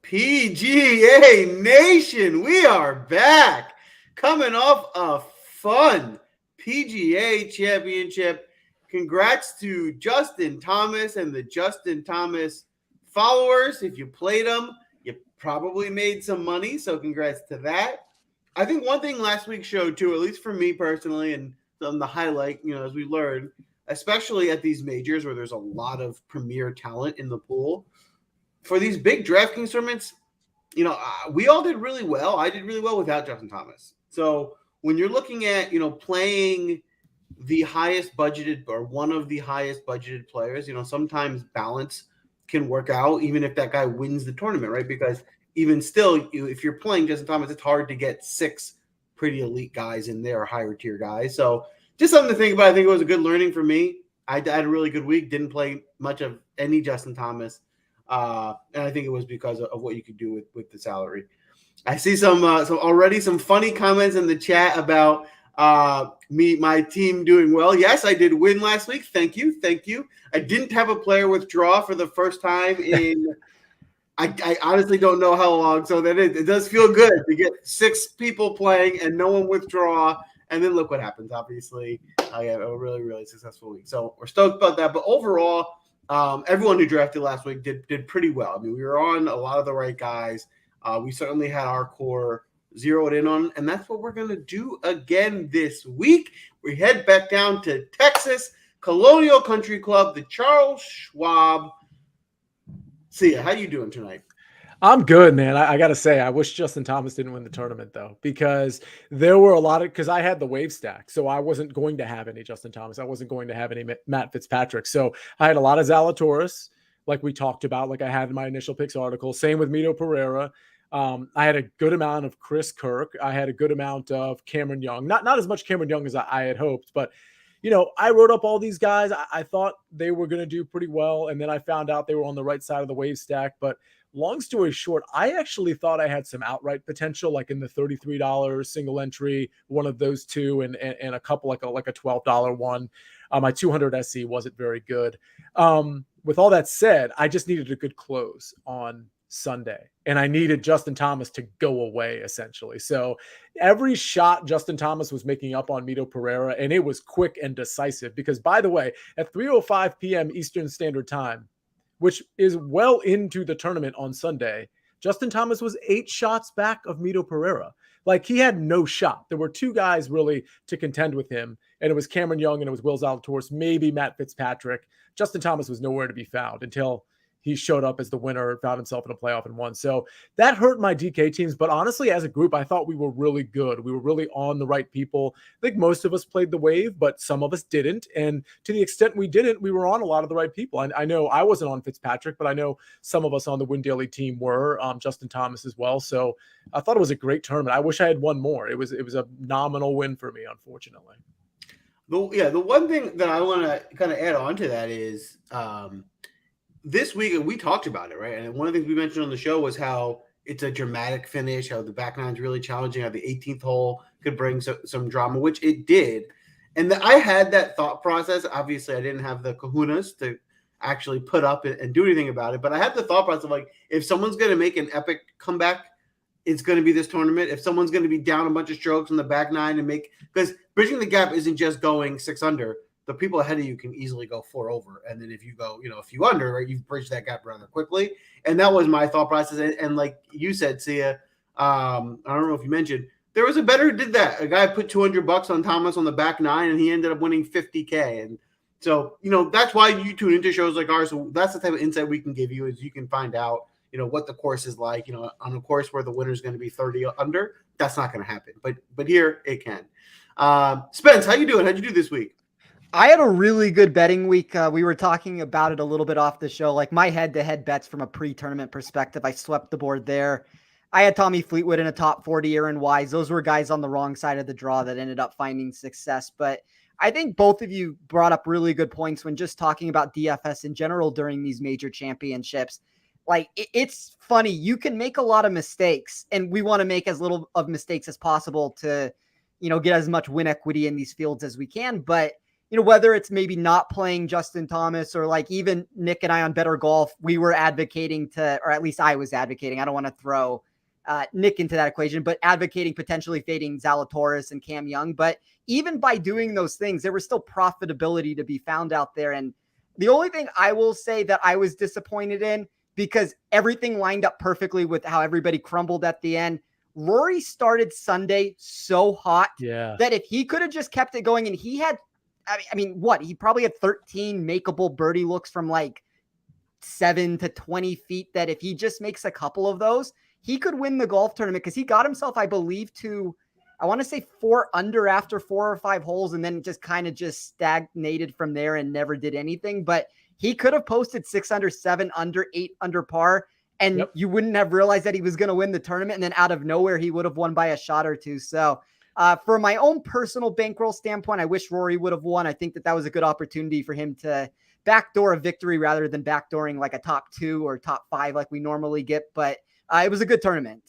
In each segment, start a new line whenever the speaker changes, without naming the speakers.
PGA Nation, we are back. Coming off a fun PGA championship. Congrats to Justin Thomas and the Justin Thomas followers. If you played them, you probably made some money, so congrats to that. I think one thing last week showed too, at least for me personally, and on the highlight, as we learned, especially at these majors where there's a lot of premier talent in the pool, for these big DraftKings tournaments, we all did really well. I did really well without Justin Thomas. So when you're looking at, playing the highest budgeted or one of the highest budgeted players, sometimes balance can work out even if that guy wins the tournament, right? Because even still, if you're playing Justin Thomas, it's hard to get 6 pretty elite guys in there, higher tier guys. So just something to think about. I think it was a good learning for me. I had a really good week. Didn't play much of any Justin Thomas. And I think it was because of what you could do with the salary. I see some funny comments in the chat about my team doing well. Yes, I did win last week. Thank you. I didn't have a player withdraw for the first time in I honestly don't know how long. So that it does feel good to get 6 people playing and no one withdraw. And then look what happens. Obviously, I had a really, really successful week. So we're stoked about that. But overall, everyone who drafted last week did pretty well. I mean, we were on a lot of the right guys. We certainly had our core zeroed in on, and that's what we're going to do again this week. We head back down to Texas, Colonial Country Club, the Charles Schwab. See ya. How you doing tonight?
I'm good, man. I got to say, I wish Justin Thomas didn't win the tournament, though, because there were because I had the wave stack, so I wasn't going to have any Justin Thomas. I wasn't going to have any Matt Fitzpatrick. So I had a lot of Zalatoris, like we talked about, like I had in my initial picks article. Same with Mito Pereira. I had a good amount of Chris Kirk. I had a good amount of Cameron Young. Not as much Cameron Young as I had hoped, but I wrote up all these guys. I thought they were going to do pretty well, and then I found out they were on the right side of the wave stack. But long story short, I actually thought I had some outright potential, like in the $33 single entry, one of those two, and a couple like a $12 one. My 200 SC wasn't very good. With all that said, I just needed a good close on Sunday, and I needed Justin Thomas to go away essentially. So every shot Justin Thomas was making up on Mito Pereira, and it was quick and decisive because, by the way, at 3:05 p.m. Eastern Standard Time, which is well into the tournament on Sunday, Justin Thomas was 8 shots back of Mito Pereira. Like, he had no shot. There were 2 guys really to contend with him, and it was Cameron Young and it was Will Zalatoris, maybe Matt Fitzpatrick. Justin Thomas was nowhere to be found until he showed up as the winner, found himself in a playoff and won. So that hurt my DK teams. But honestly, as a group, I thought we were really good. We were really on the right people. I think most of us played the wave, but some of us didn't. And to the extent we didn't, we were on a lot of the right people. And I know I wasn't on Fitzpatrick, but I know some of us on the Win Daily team were, Justin Thomas as well. So I thought it was a great tournament. I wish I had won more. It was a nominal win for me, unfortunately.
The one thing that I want to kind of add on to that is this week, we talked about it, right? And one of the things we mentioned on the show was how it's a dramatic finish, how the back nine is really challenging, how the 18th hole could bring some drama, which it did. And I had that thought process. Obviously, I didn't have the kahunas to actually put up and do anything about it. But I had the thought process of, like, if someone's going to make an epic comeback, it's going to be this tournament. If someone's going to be down a bunch of strokes on the back nine and because bridging the gap isn't just going 6 under. The people ahead of you can easily go 4 over. And then if you go, a few under, right, you've bridged that gap rather quickly. And that was my thought process. And like you said, Sia, I don't know if you mentioned, there was a bettor who did that. A guy put $200 on Thomas on the back nine, and he ended up winning $50K. And so, that's why you tune into shows like ours. So that's the type of insight we can give you, is you can find out, what the course is like. On a course where the winner is going to be 30 under, that's not going to happen. But here it can. Spence, how you doing? How'd you do this week?
I had a really good betting week. We were talking about it a little bit off the show. Like, my head-to-head bets from a pre-tournament perspective, I swept the board there. I had Tommy Fleetwood in a top 40, Aaron Wise. Those were guys on the wrong side of the draw that ended up finding success. But I think both of you brought up really good points when just talking about DFS in general during these major championships. Like, it's funny. You can make a lot of mistakes, and we want to make as little of mistakes as possible to, get as much win equity in these fields as we can. But whether it's maybe not playing Justin Thomas or like even Nick and I on Better Golf, we were advocating or at least I was advocating. I don't want to throw Nick into that equation, but advocating potentially fading Zalatoris and Cam Young. But even by doing those things, there was still profitability to be found out there. And the only thing I will say that I was disappointed in, because everything lined up perfectly with how everybody crumbled at the end, Rory started Sunday so hot that if he could have just kept it going, and he had, he probably had 13 makeable birdie looks from like 7 to 20 feet, that if he just makes a couple of those, he could win the golf tournament, because he got himself, I believe, to, I want to say 4 under after 4 or 5 holes, and then just kind of just stagnated from there and never did anything. But he could have posted 6 under, 7 under, 8 under par, and you wouldn't have realized that he was going to win the tournament. And then out of nowhere, he would have won by a shot or two. So for my own personal bankroll standpoint, I wish Rory would have won. I think that was a good opportunity for him to backdoor a victory rather than backdooring like a top 2 or top 5 like we normally get. But it was a good tournament.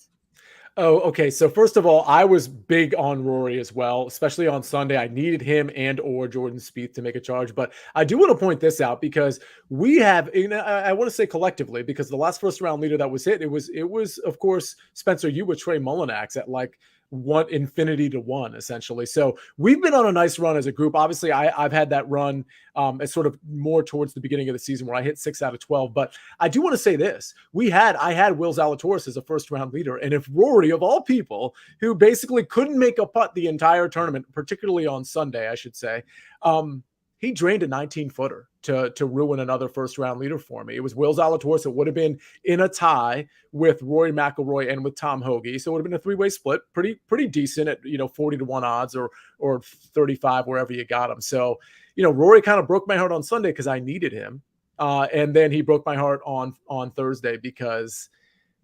Oh, okay. So first of all, I was big on Rory as well, especially on Sunday. I needed him and or Jordan Spieth to make a charge. But I do want to point this out, because we have, I want to say collectively, because the last first round leader that was hit, it was of course, Spencer, you with Trey Mullinax at like infinity to 1, essentially. So we've been on a nice run as a group. Obviously, I've had that run as sort of more towards the beginning of the season where I hit 6 out of 12. But I do want to say this. I had Will Zalatoris as a first round leader. And if Rory, of all people, who basically couldn't make a putt the entire tournament, particularly on Sunday, I should say, he drained a 19-footer to ruin another first-round leader for me. It was Will Zalatoris. It would have been in a tie with Rory McIlroy and with Tom Hoagie. So it would have been a 3-way split, pretty decent at 40 to 1 odds or 35 wherever you got him. So Rory kind of broke my heart on Sunday because I needed him, and then he broke my heart on Thursday because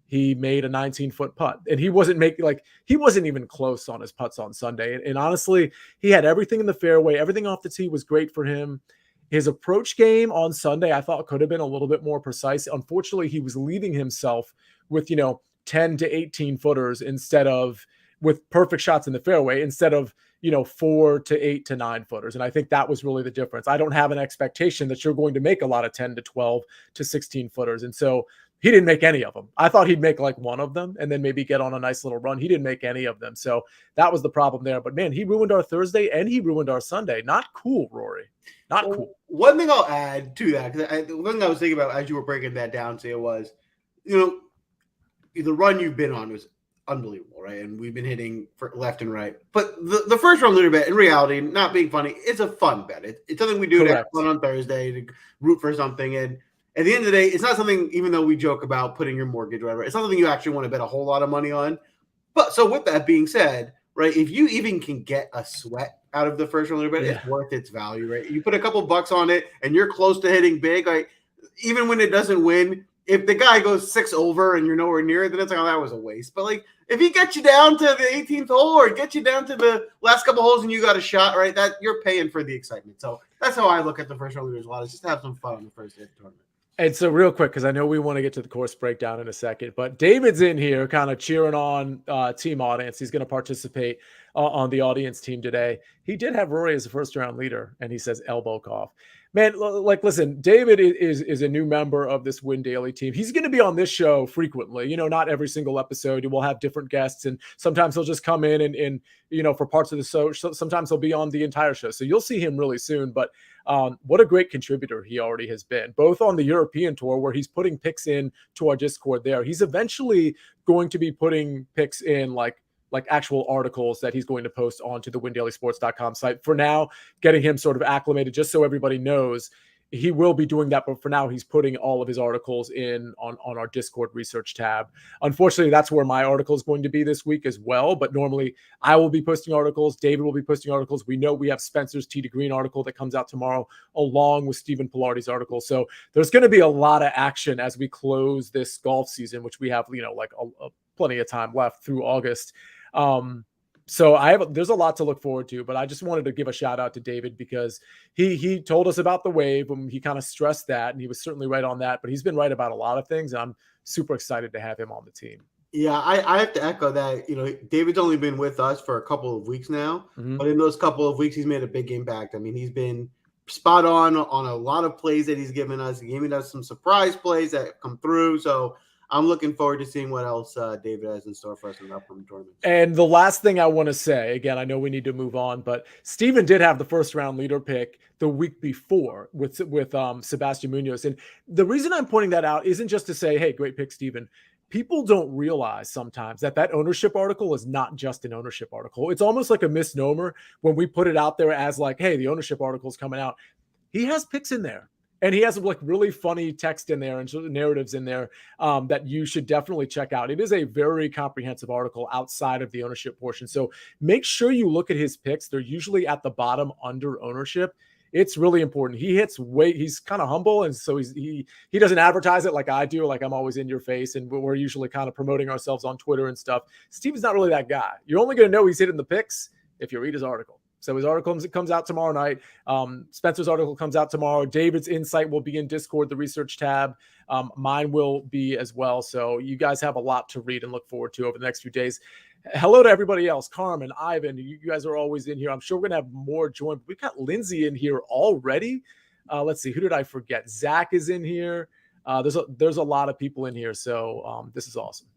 he made a 19-foot putt, and he wasn't even close on his putts on Sunday. And honestly, he had everything in the fairway. Everything off the tee was great for him. His approach game on Sunday, I thought, could have been a little bit more precise. Unfortunately, he was leaving himself with, 10 to 18 footers instead of with perfect shots in the fairway instead of, 4 to 8 to 9 footers. And I think that was really the difference. I don't have an expectation that you're going to make a lot of 10 to 12 to 16 footers. And so he didn't make any of them. I thought he'd make like one of them and then maybe get on a nice little run. He didn't make any of them. So that was the problem there. But man, he ruined our Thursday and he ruined our Sunday. Not cool, Rory. Not cool.
One thing I'll add to that, because the one thing I was thinking about as you were breaking that down, say, was, the run you've been on was unbelievable, right? And we've been hitting for left and right. But the first round leader bet, in reality, not being funny, it's a fun bet. It's something we do to have fun on Thursday to root for something. And at the end of the day, it's not something, even though we joke about putting your mortgage or whatever, it's not something you actually want to bet a whole lot of money on. But so with that being said, right, if you even can get a sweat out of the first round leader bet, it's worth its value, right? You put a couple bucks on it and you're close to hitting big, like even when it doesn't win, if the guy goes 6 over and you're nowhere near it, then it's like, oh, that was a waste. But like, if he gets you down to the 18th hole or get you down to the last couple holes and you got a shot, right, that you're paying for the excitement. So that's how I look at the first round leaders a lot, is just to have some fun on the first day of the tournament.
And so real quick, because I know we want to get to the course breakdown in a second, but David's in here kind of cheering on team audience. He's going to participate on the audience team today. He did have Rory as a first round leader, and he says elbow cough. Man, like, listen, David is a new member of this Win Daily team. He's going to be on this show frequently, not every single episode. We'll have different guests, and sometimes he'll just come in and for parts of the show. Sometimes he'll be on the entire show. So you'll see him really soon. But what a great contributor he already has been, both on the European tour where he's putting picks in to our Discord there. He's eventually going to be putting picks in like actual articles that he's going to post onto the WinDailySports.com site. For now, getting him sort of acclimated, just so everybody knows, he will be doing that. But for now, he's putting all of his articles in on our Discord research tab. Unfortunately, that's where my article is going to be this week as well. But normally I will be posting articles. David will be posting articles. We know we have Spencer's Tee to Green article that comes out tomorrow, along with Stephen Pilardi's article. So there's going to be a lot of action as we close this golf season, which we have, plenty of time left through August. So there's a lot to look forward to, but I just wanted to give a shout out to David because he told us about the wave when he kind of stressed that, and he was certainly right on that, but he's been right about a lot of things. And I'm super excited to have him on the team.
Yeah, I have to echo that. David's only been with us for a couple of weeks now, but in those couple of weeks, he's made a big impact. I mean, he's been spot on a lot of plays that he's given us. He's giving us some surprise plays that come through. So I'm looking forward to seeing what else David has in store for us in the upcoming tournament.
And the last thing I want to say, again, I know we need to move on, but Steven did have the first round leader pick the week before with Sebastian Munoz. And the reason I'm pointing that out isn't just to say, hey, great pick, Steven. People don't realize sometimes that ownership article is not just an ownership article. It's almost like a misnomer when we put it out there as like, hey, the ownership article is coming out. He has picks in there. And he has like really funny text in there and narratives in there that you should definitely check out. It is a very comprehensive article outside of the ownership portion. So make sure you look at his picks. They're usually at the bottom under ownership. It's really important. He hits weight. He's kind of humble. And so he doesn't advertise it like I do. Like I'm always in your face. And we're usually kind of promoting ourselves on Twitter and stuff. Steve's not really that guy. You're only going to know he's hitting the picks if you read his article. So his article comes out tomorrow night. Spencer's article comes out tomorrow. David's insight will be in Discord, the research tab. Mine will be as well. So you guys have a lot to read and look forward to over the next few days. Hello to everybody else. Carmen, Ivan, you guys are always in here. I'm sure we're going to have more join. We've got Lindsay in here already. Let's see. Who did I forget? Zach is in here. There's a lot of people in here. So this is awesome.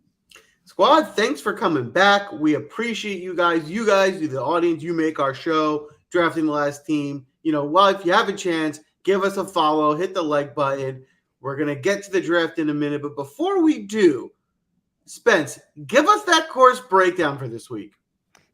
Squad, thanks for coming back. We appreciate you guys. You guys, the audience, you make our show, Drafting the Last Team. Well, if you have a chance, give us a follow, hit the like button. We're going to get to the draft in a minute. But before we do, Spence, give us that course breakdown for this week.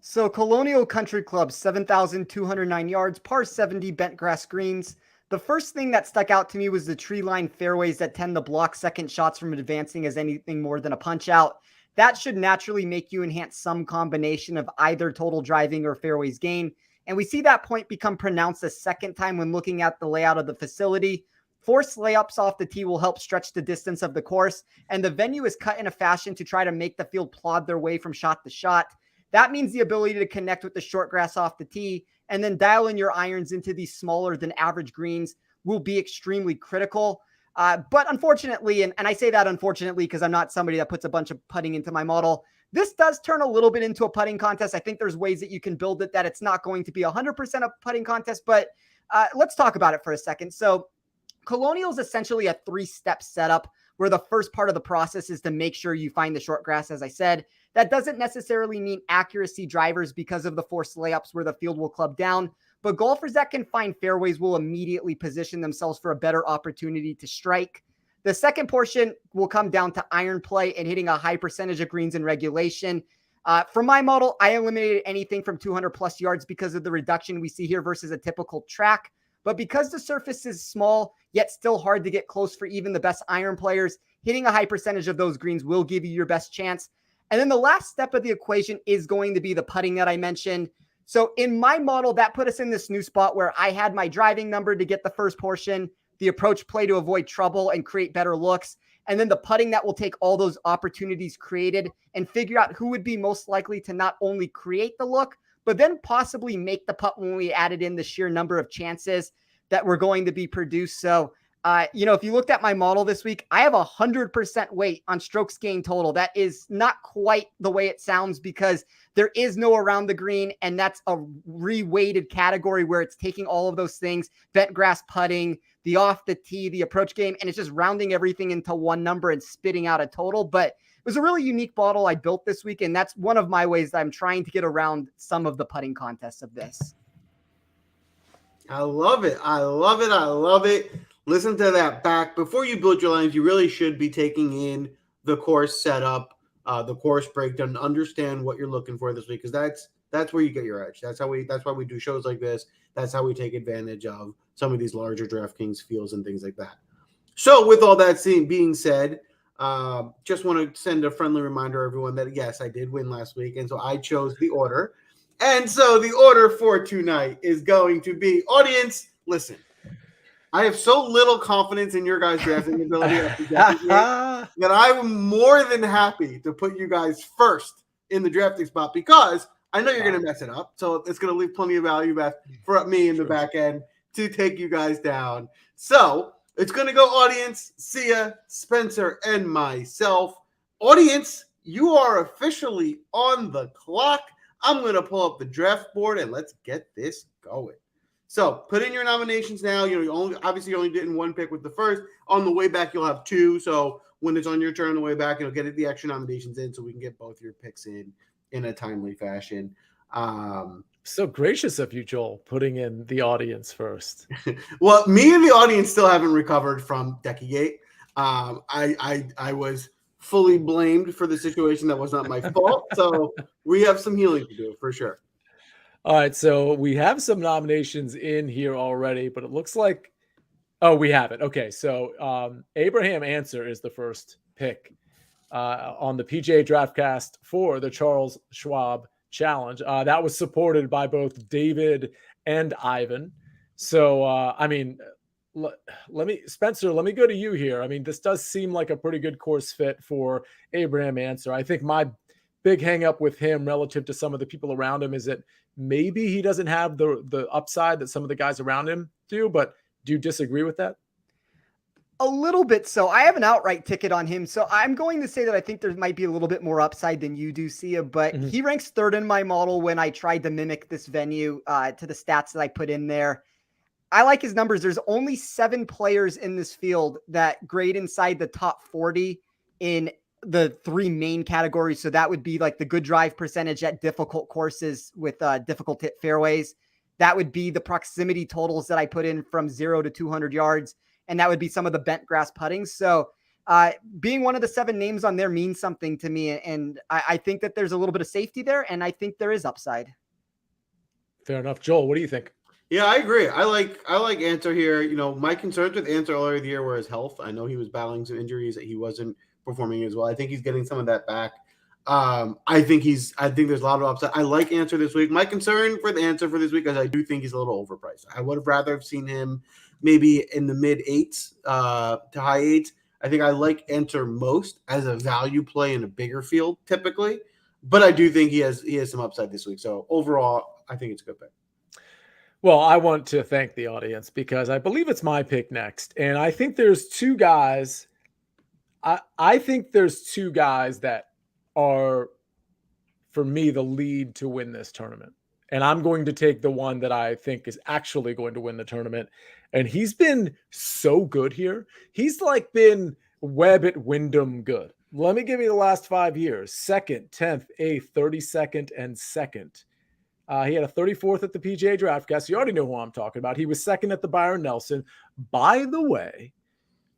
So Colonial Country Club, 7,209 yards, par 70 bent grass greens. The first thing that stuck out to me was the tree line fairways that tend to block second shots from advancing as anything more than a punch out. That should naturally make you enhance some combination of either total driving or fairways gain. And we see that point become pronounced a second time when looking at the layout of the facility. Forced layups off the tee will help stretch the distance of the course. And the venue is cut in a fashion to try to make the field plod their way from shot to shot. That means the ability to connect with the short grass off the tee and then dial in your irons into these smaller than average greens will be extremely critical. But unfortunately, and I say that unfortunately because I'm not somebody that puts a bunch of putting into my model, this does turn a little bit into a putting contest. I think there's ways that you can build it that it's not going to be 100% a putting contest, but let's talk about it for a second. So Colonial is essentially a 3-step setup where the first part of the process is to make sure you find the short grass, as I said. That doesn't necessarily mean accuracy drivers because of the forced layups where the field will club down. But golfers that can find fairways will immediately position themselves for a better opportunity to strike. The second portion will come down to iron play and hitting a high percentage of greens in regulation. For my model, I eliminated anything from 200 plus yards because of the reduction we see here versus a typical track. But because the surface is small, yet still hard to get close for even the best iron players, hitting a high percentage of those greens will give you your best chance. And then the last step of the equation is going to be the putting that I mentioned. So in my model, that put us in this new spot where I had my driving number to get the first portion, the approach play to avoid trouble and create better looks, and then the putting that will take all those opportunities created and figure out who would be most likely to not only create the look, but then possibly make the putt when we added in the sheer number of chances that were going to be produced. So, if you looked at my model this week, I have 100% weight on strokes gained total. That is not quite the way it sounds because there is no around the green, and that's a re-weighted category where it's taking all of those things, bent grass putting, the off the tee, the approach game, and it's just rounding everything into one number and spitting out a total. But it was a really unique model I built this week, and that's one of my ways that I'm trying to get around some of the putting contests of this.
I love it. I love it. I love it. Listen to that back. Before you build your lines, you really should be taking in the course setup, the course breakdown, understand what you're looking for this week, because that's where you get your edge. That's why we do shows like this. That's how we take advantage of some of these larger DraftKings fields and things like that. So with all that being said, just want to send a friendly reminder to everyone that, yes, I did win last week, and so I chose the order. And so the order for tonight is going to be, audience, listen. I have so little confidence in your guys' drafting ability that I'm more than happy to put you guys first in the drafting spot because I know you're going to mess it up. So it's going to leave plenty of value back for me in the back end to take you guys down. So it's going to go audience, Sia, Spencer, and myself. Audience, you are officially on the clock. I'm going to pull up the draft board and let's get this going. So put in your nominations now. You only did one pick with the first. On the way back, you'll have two. So when it's on your turn on the way back, you'll get the extra nominations in so we can get both your picks in a timely fashion.
So gracious of you, Joel, putting in the audience first.
Well, me and the audience still haven't recovered from Decagate. I was fully blamed for the situation that was not my fault. So we have some healing to do for sure.
All right, so we have some nominations in here already, but it looks like, oh, we have it. Okay, so Abraham Answer is the first pick on the PGA DraftCast for the Charles Schwab Challenge. That was supported by both David and Ivan. So, Spencer, let me go to you here. I mean, this does seem like a pretty good course fit for Abraham Answer. I think my big hang up with him relative to some of the people around him is that maybe he doesn't have the upside that some of the guys around him do, but do you disagree with that?
A little bit so. I have an outright ticket on him, so I'm going to say that I think there might be a little bit more upside than you do, Sia, but he ranks third in my model when I tried to mimic this venue to the stats that I put in there. I like his numbers. There's only 7 players in this field that grade inside the top 40 in the 3 main categories. So that would be like the good drive percentage at difficult courses with difficult hit fairways. That would be the proximity totals that I put in from 0 to 200 yards. And that would be some of the bent grass putting. So being one of the 7 names on there means something to me. And I think that there's a little bit of safety there. And I think there is upside.
Fair enough. Joel, what do you think?
Yeah, I agree. I like Answer here. You know, my concerns with Answer earlier in the year were his health. I know he was battling some injuries that he wasn't performing as well. I think he's getting some of that back. I think there's a lot of upside. I like Answer this week. My concern for the Answer for this week is I do think he's a little overpriced. I would have rather have seen him maybe in the mid 8s to high 8s. I think I like Answer most as a value play in a bigger field typically, but I do think he has some upside this week. So overall, I think it's a good pick.
Well, I want to thank the audience because I believe it's my pick next. And I think there's 2 guys. I think there's 2 guys that are, for me, the lead to win this tournament. And I'm going to take the one that I think is actually going to win the tournament. And he's been so good here. He's like been Webb at Wyndham good. Let me give you the last 5 years. 2nd, 10th, 8th, 32nd, and 2nd. He had a 34th at the PGA DraftKast. You already know who I'm talking about. He was 2nd at the Byron Nelson. By the way,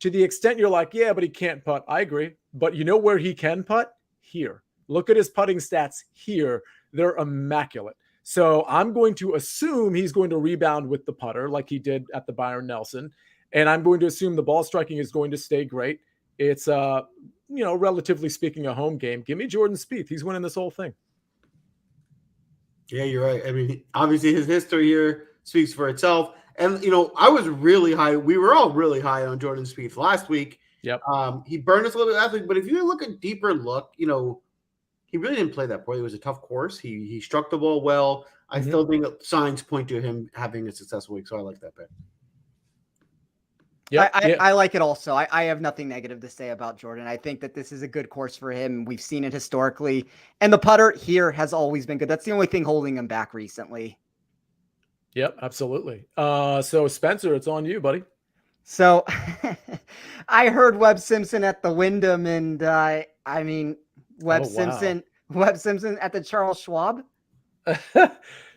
to the extent you're like, yeah, but he can't putt. I agree. But you know where he can putt? Here. Look at his putting stats here. They're immaculate. So I'm going to assume he's going to rebound with the putter like he did at the Byron Nelson. And I'm going to assume the ball striking is going to stay great. It's, relatively speaking, a home game. Give me Jordan Spieth. He's winning this whole thing.
Yeah, you're right. I mean, obviously his history here speaks for itself. And, I was really high. We were all really high on Jordan Spieth last week.
Yep.
He burned us a little bit last week, but if you look at deeper look, he really didn't play that poorly. It was a tough course. He struck the ball well. I still think signs point to him having a successful week, so I like that bet.
Yeah, I like it also. I have nothing negative to say about Jordan. I think that this is a good course for him. We've seen it historically. And the putter here has always been good. That's the only thing holding him back recently.
Yep, absolutely. So, Spencer, it's on you, buddy.
So, I heard Webb Simpson at the Wyndham, and Webb Simpson at the Charles Schwab.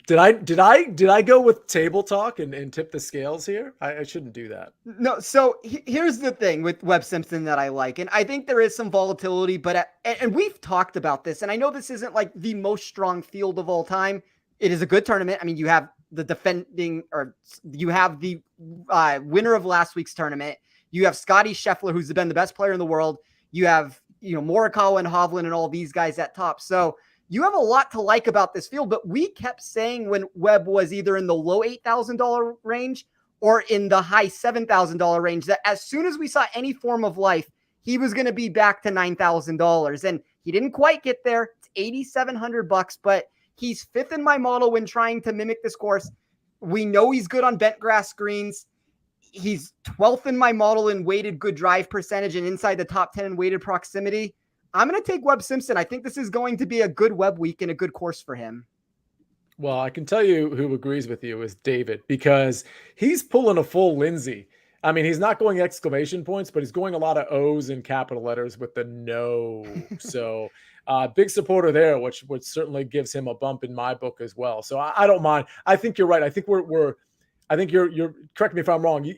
Did I go with table talk and tip the scales here? I shouldn't do that.
No. So here's the thing with Webb Simpson that I like, and I think there is some volatility, but and we've talked about this, and I know this isn't like the most strong field of all time. It is a good tournament. I mean, you have the winner of last week's tournament. You have Scotty Scheffler, who's been the best player in the world. You have Morikawa and Hovland and all these guys at top. So you have a lot to like about this field, but we kept saying when Webb was either in the low $8,000 range or in the high $7,000 range that as soon as we saw any form of life, he was going to be back to $9,000. And he didn't quite get there. It's $8,700, but he's 5th in my model when trying to mimic this course. We know he's good on bent grass greens. He's 12th in my model in weighted good drive percentage and inside the top 10 in weighted proximity. I'm going to take Webb Simpson. I think this is going to be a good Webb week and a good course for him.
Well, I can tell you who agrees with you is David, because he's pulling a full Lindsay. I mean, he's not going exclamation points, but he's going a lot of O's in capital letters with the no. So big supporter there, which certainly gives him a bump in my book as well. So I don't mind. I think you're right. I think I think you're correct me if I'm wrong.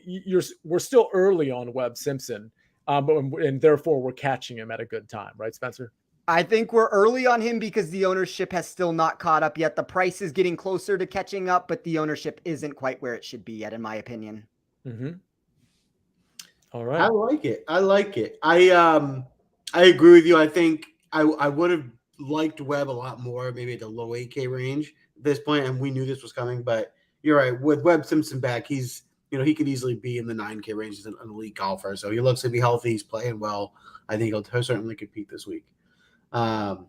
We're still early on Webb Simpson, and therefore we're catching him at a good time, right, Spencer?
I think we're early on him because the ownership has still not caught up yet. The price is getting closer to catching up, but the ownership isn't quite where it should be yet, in my opinion.
Mm-hmm. All right.
I like it. I agree with you. I think I would have liked Webb a lot more, maybe at the low 8K range at this point, and we knew this was coming, but you're right. With Webb Simpson back, he's, he could easily be in the 9K range as an elite golfer. So he looks to be healthy. He's playing well. I think he'll certainly compete this week. Now,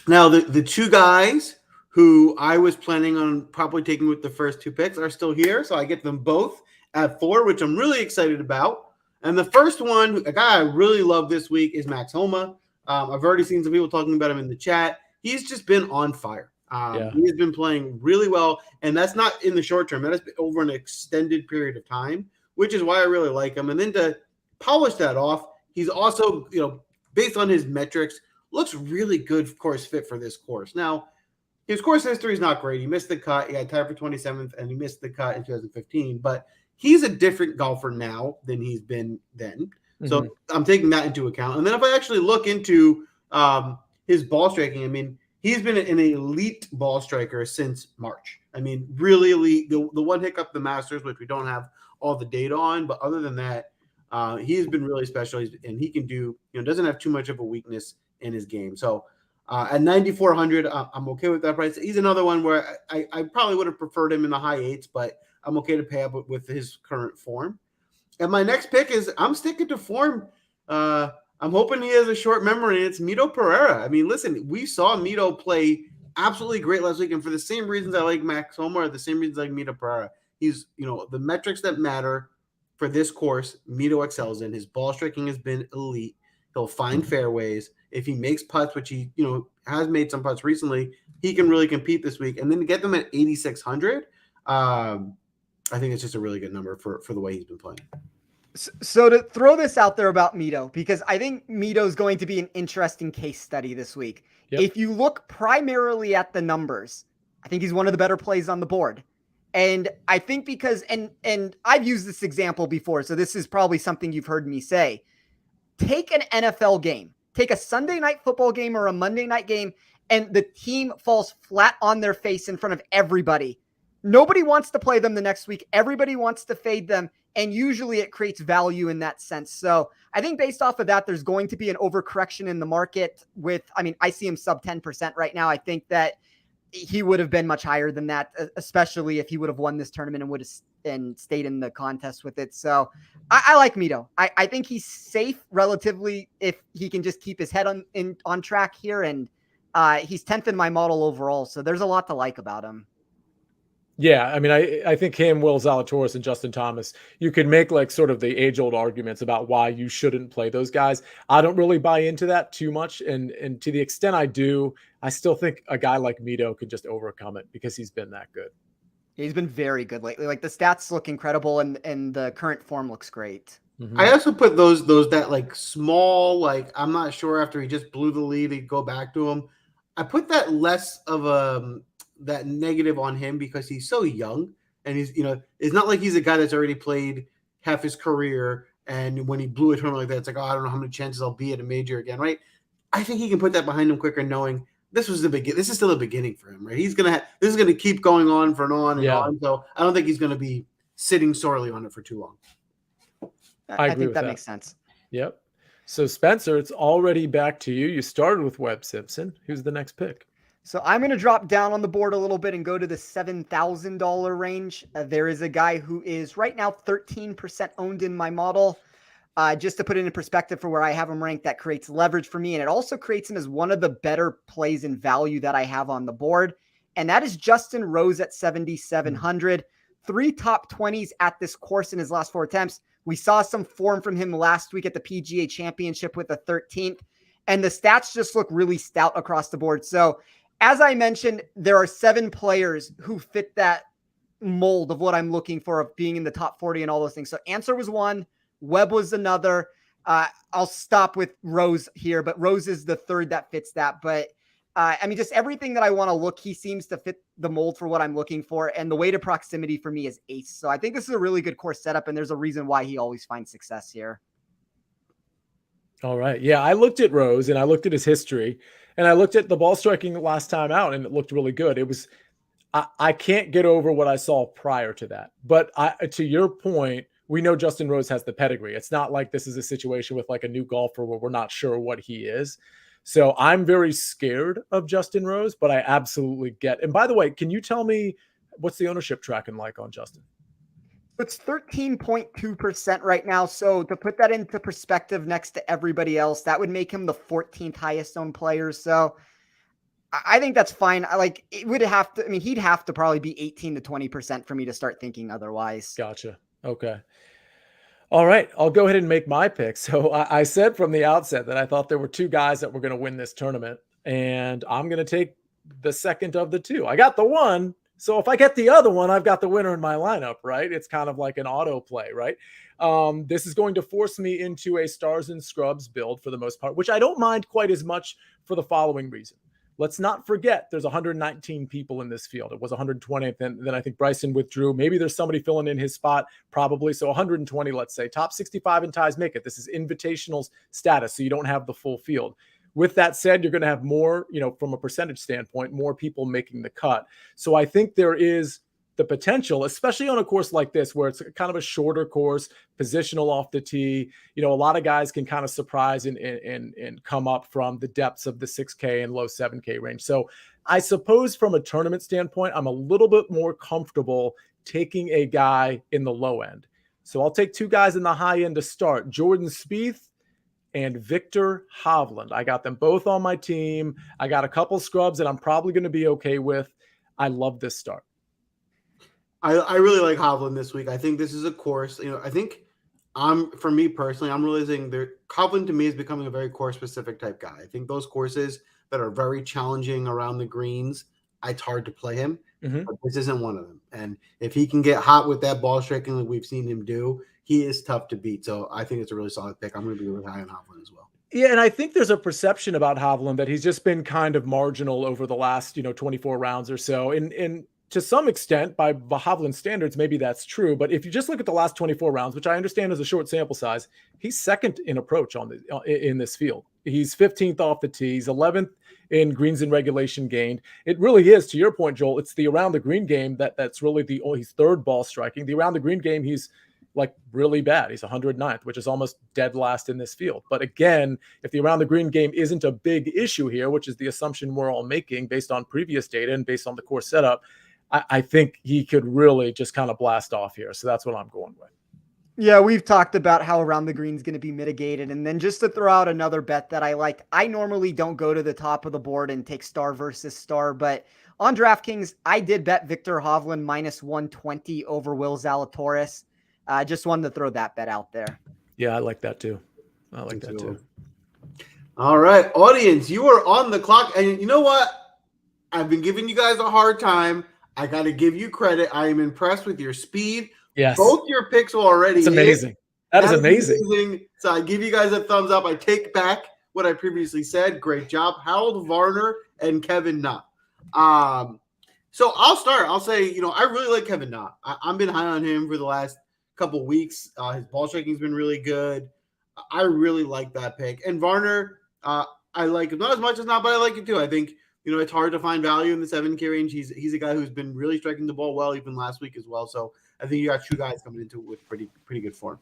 the two guys who I was planning on probably taking with the first two picks are still here. So I get them both at 4, which I'm really excited about. And the first one, a guy I really love this week, is Max Homa. I've already seen some people talking about him in the chat. He's just been on fire. He has been playing really well, and that's not in the short term. That has been over an extended period of time, which is why I really like him. And then to polish that off, he's also, based on his metrics, looks really good course fit for this course. Now, his course history is not great. He missed the cut. He got tied for 27th, and he missed the cut in 2015. But he's a different golfer now than he's been then. So I'm taking that into account. And then if I actually look into his ball striking, I mean, he's been an elite ball striker since March. I mean, really elite. The one hiccup, the Masters, which we don't have all the data on. But other than that, he has been really special. And he can do, doesn't have too much of a weakness in his game. So at 9,400, I'm okay with that price. He's another one where I probably would have preferred him in the high 8s, but I'm okay to pay up with his current form. And my next pick is, I'm sticking to form. I'm hoping he has a short memory, and it's Mito Pereira. I mean, listen, we saw Mito play absolutely great last week, and for the same reasons I like Max Homa, are the same reasons I like Mito Pereira. He's, the metrics that matter for this course, Mito excels in. His ball striking has been elite. He'll find fairways. If he makes putts, which he, has made some putts recently, he can really compete this week. And then to get them at 8,600, I think it's just a really good number for the way he's been playing.
So to throw this out there about Mito, because I think Mito is going to be an interesting case study this week. Yep. If you look primarily at the numbers, I think he's one of the better plays on the board. And I think because, and I've used this example before, so this is probably something you've heard me say. Take an NFL game, take a Sunday night football game or a Monday night game, and the team falls flat on their face in front of everybody. Nobody wants to play them the next week. Everybody wants to fade them. And usually it creates value in that sense. So I think based off of that, there's going to be an overcorrection in the market I see him sub 10% right now. I think that he would have been much higher than that, especially if he would have won this tournament and stayed in the contest with it. So I like Mito. I think he's safe relatively if he can just keep his head on track here. And he's 10th in my model overall. So there's a lot to like about him.
Yeah, I mean, I think him, Will Zalatoris, and Justin Thomas, you could make like sort of the age-old arguments about why you shouldn't play those guys. I don't really buy into that too much, and to the extent I do, I still think a guy like Mito could just overcome it because he's been that good.
He's been very good lately. Like the stats look incredible, and the current form looks great.
Mm-hmm.
I also put those that like small, like I'm not sure after he just blew the lead, he'd go back to him. I put that less of that negative on him because he's so young, and he's, it's not like he's a guy that's already played half his career. And when he blew a tournament like that, it's like, I don't know how many chances I'll be at a major again. Right. I think he can put that behind him quicker, knowing this is still the beginning for him, right? This is going to keep going on and on. So I don't think he's going to be sitting sorely on it for too long.
I think that makes sense.
Yep. So Spencer, it's already back to you. You started with Webb Simpson. Who's the next pick?
So I'm going to drop down on the board a little bit and go to the $7,000 range. There is a guy who is right now 13% owned in my model. Just to put it in perspective for where I have him ranked, that creates leverage for me. And it also creates him as one of the better plays in value that I have on the board. And that is Justin Rose at 7,700. 3 top 20s at this course in his last 4 attempts. We saw some form from him last week at the PGA Championship with a 13th. And the stats just look really stout across the board. So as I mentioned, there are 7 players who fit that mold of what I'm looking for, of being in the top 40 and all those things. So Answer was one, Webb was another. I'll stop with Rose here, but Rose is the third that fits that. But I mean, just everything that I want to look, he seems to fit the mold for what I'm looking for. And the way to proximity for me is ace. So I think this is a really good course setup, and there's a reason why he always finds success here.
All right. Yeah, I looked at Rose and I looked at his history and I looked at the ball striking the last time out and it looked really good. It was, I can't get over what I saw prior to that. But to your point, we know Justin Rose has the pedigree. It's not like this is a situation with like a new golfer where we're not sure what he is. So I'm very scared of Justin Rose, but I absolutely get. And by the way, can you tell me what's the ownership tracking like on Justin?
It's 13.2% right now. So to put that into perspective next to everybody else, that would make him the 14th highest owned player. So I think that's fine. It would have to, I mean, he'd have to probably be 18 to 20% for me to start thinking otherwise.
Gotcha. Okay. All right. I'll go ahead and make my pick. So I said from the outset that I thought there were 2 guys that were going to win this tournament, and I'm going to take the second of the 2. I got the one. So if I get the other one, I've got the winner in my lineup, right? It's kind of like an auto play, right? This is going to force me into a stars and scrubs build for the most part, which I don't mind quite as much for the following reason. Let's not forget there's 119 people in this field. It was 120, and then I think Bryson withdrew. Maybe there's somebody filling in his spot, probably. So 120, let's say. Top 65 in ties make it. This is invitationals status, so you don't have the full field. With that said, you're going to have more, from a percentage standpoint, more people making the cut. So I think there is the potential, especially on a course like this, where it's kind of a shorter course, positional off the tee. A lot of guys can kind of surprise and come up from the depths of the 6K and low 7K range. So I suppose from a tournament standpoint, I'm a little bit more comfortable taking a guy in the low end. So I'll take 2 guys in the high end to start. Jordan Spieth and Victor Hovland. I got them both on my team. I got a couple scrubs that I'm probably going to be okay with. I love this start.
I really like Hovland this week. I think this is a course, I think for me personally, I'm realizing Hovland to me is becoming a very course specific type guy. I think those courses that are very challenging around the greens, it's hard to play him, but this isn't one of them. And if he can get hot with that ball striking like we've seen him do, he is tough to beat. So I think it's a really solid pick. I'm going to be really high on Hovland as well.
Yeah, and I think there's a perception about Hovland that he's just been kind of marginal over the last, 24 rounds or so. And to some extent, by Hovland standards, maybe that's true. But if you just look at the last 24 rounds, which I understand is a short sample size, he's second in approach in this field. He's 15th off the tee. He's 11th in greens and regulation gained. It really is, to your point, Joel, it's the around the green game that's really he's third ball striking. The around the green game, he's like really bad. He's 109th, which is almost dead last in this field. But again, if the around the green game isn't a big issue here, which is the assumption we're all making based on previous data and based on the course setup, I think he could really just kind of blast off here. So that's what I'm going with.
Yeah, we've talked about how around the green is going to be mitigated. And then just to throw out another bet that I like, I normally don't go to the top of the board and take star versus star, but on DraftKings, I did bet Victor Hovland minus 120 over Will Zalatoris. I just wanted to throw that bet out there.
Yeah, I like that too. I like that too.
All right, audience, you are on the clock. And you know what? I've been giving you guys a hard time. I got to give you credit. I am impressed with your speed.
Yes.
Both your picks will already
It's amazing. That is amazing.
So I give you guys a thumbs up. I take back what I previously said. Great job. Harold Varner and Kevin Na. So I'll start. I'll say, I really like Kevin Na. I've been high on him for the last couple weeks. His ball striking's been really good. I really like that pick. And Varner, I like him not as much as Na, but I like it too. I think, it's hard to find value in the 7K range. He's a guy who's been really striking the ball well, even last week as well. So I think you got 2 guys coming into it with pretty good form.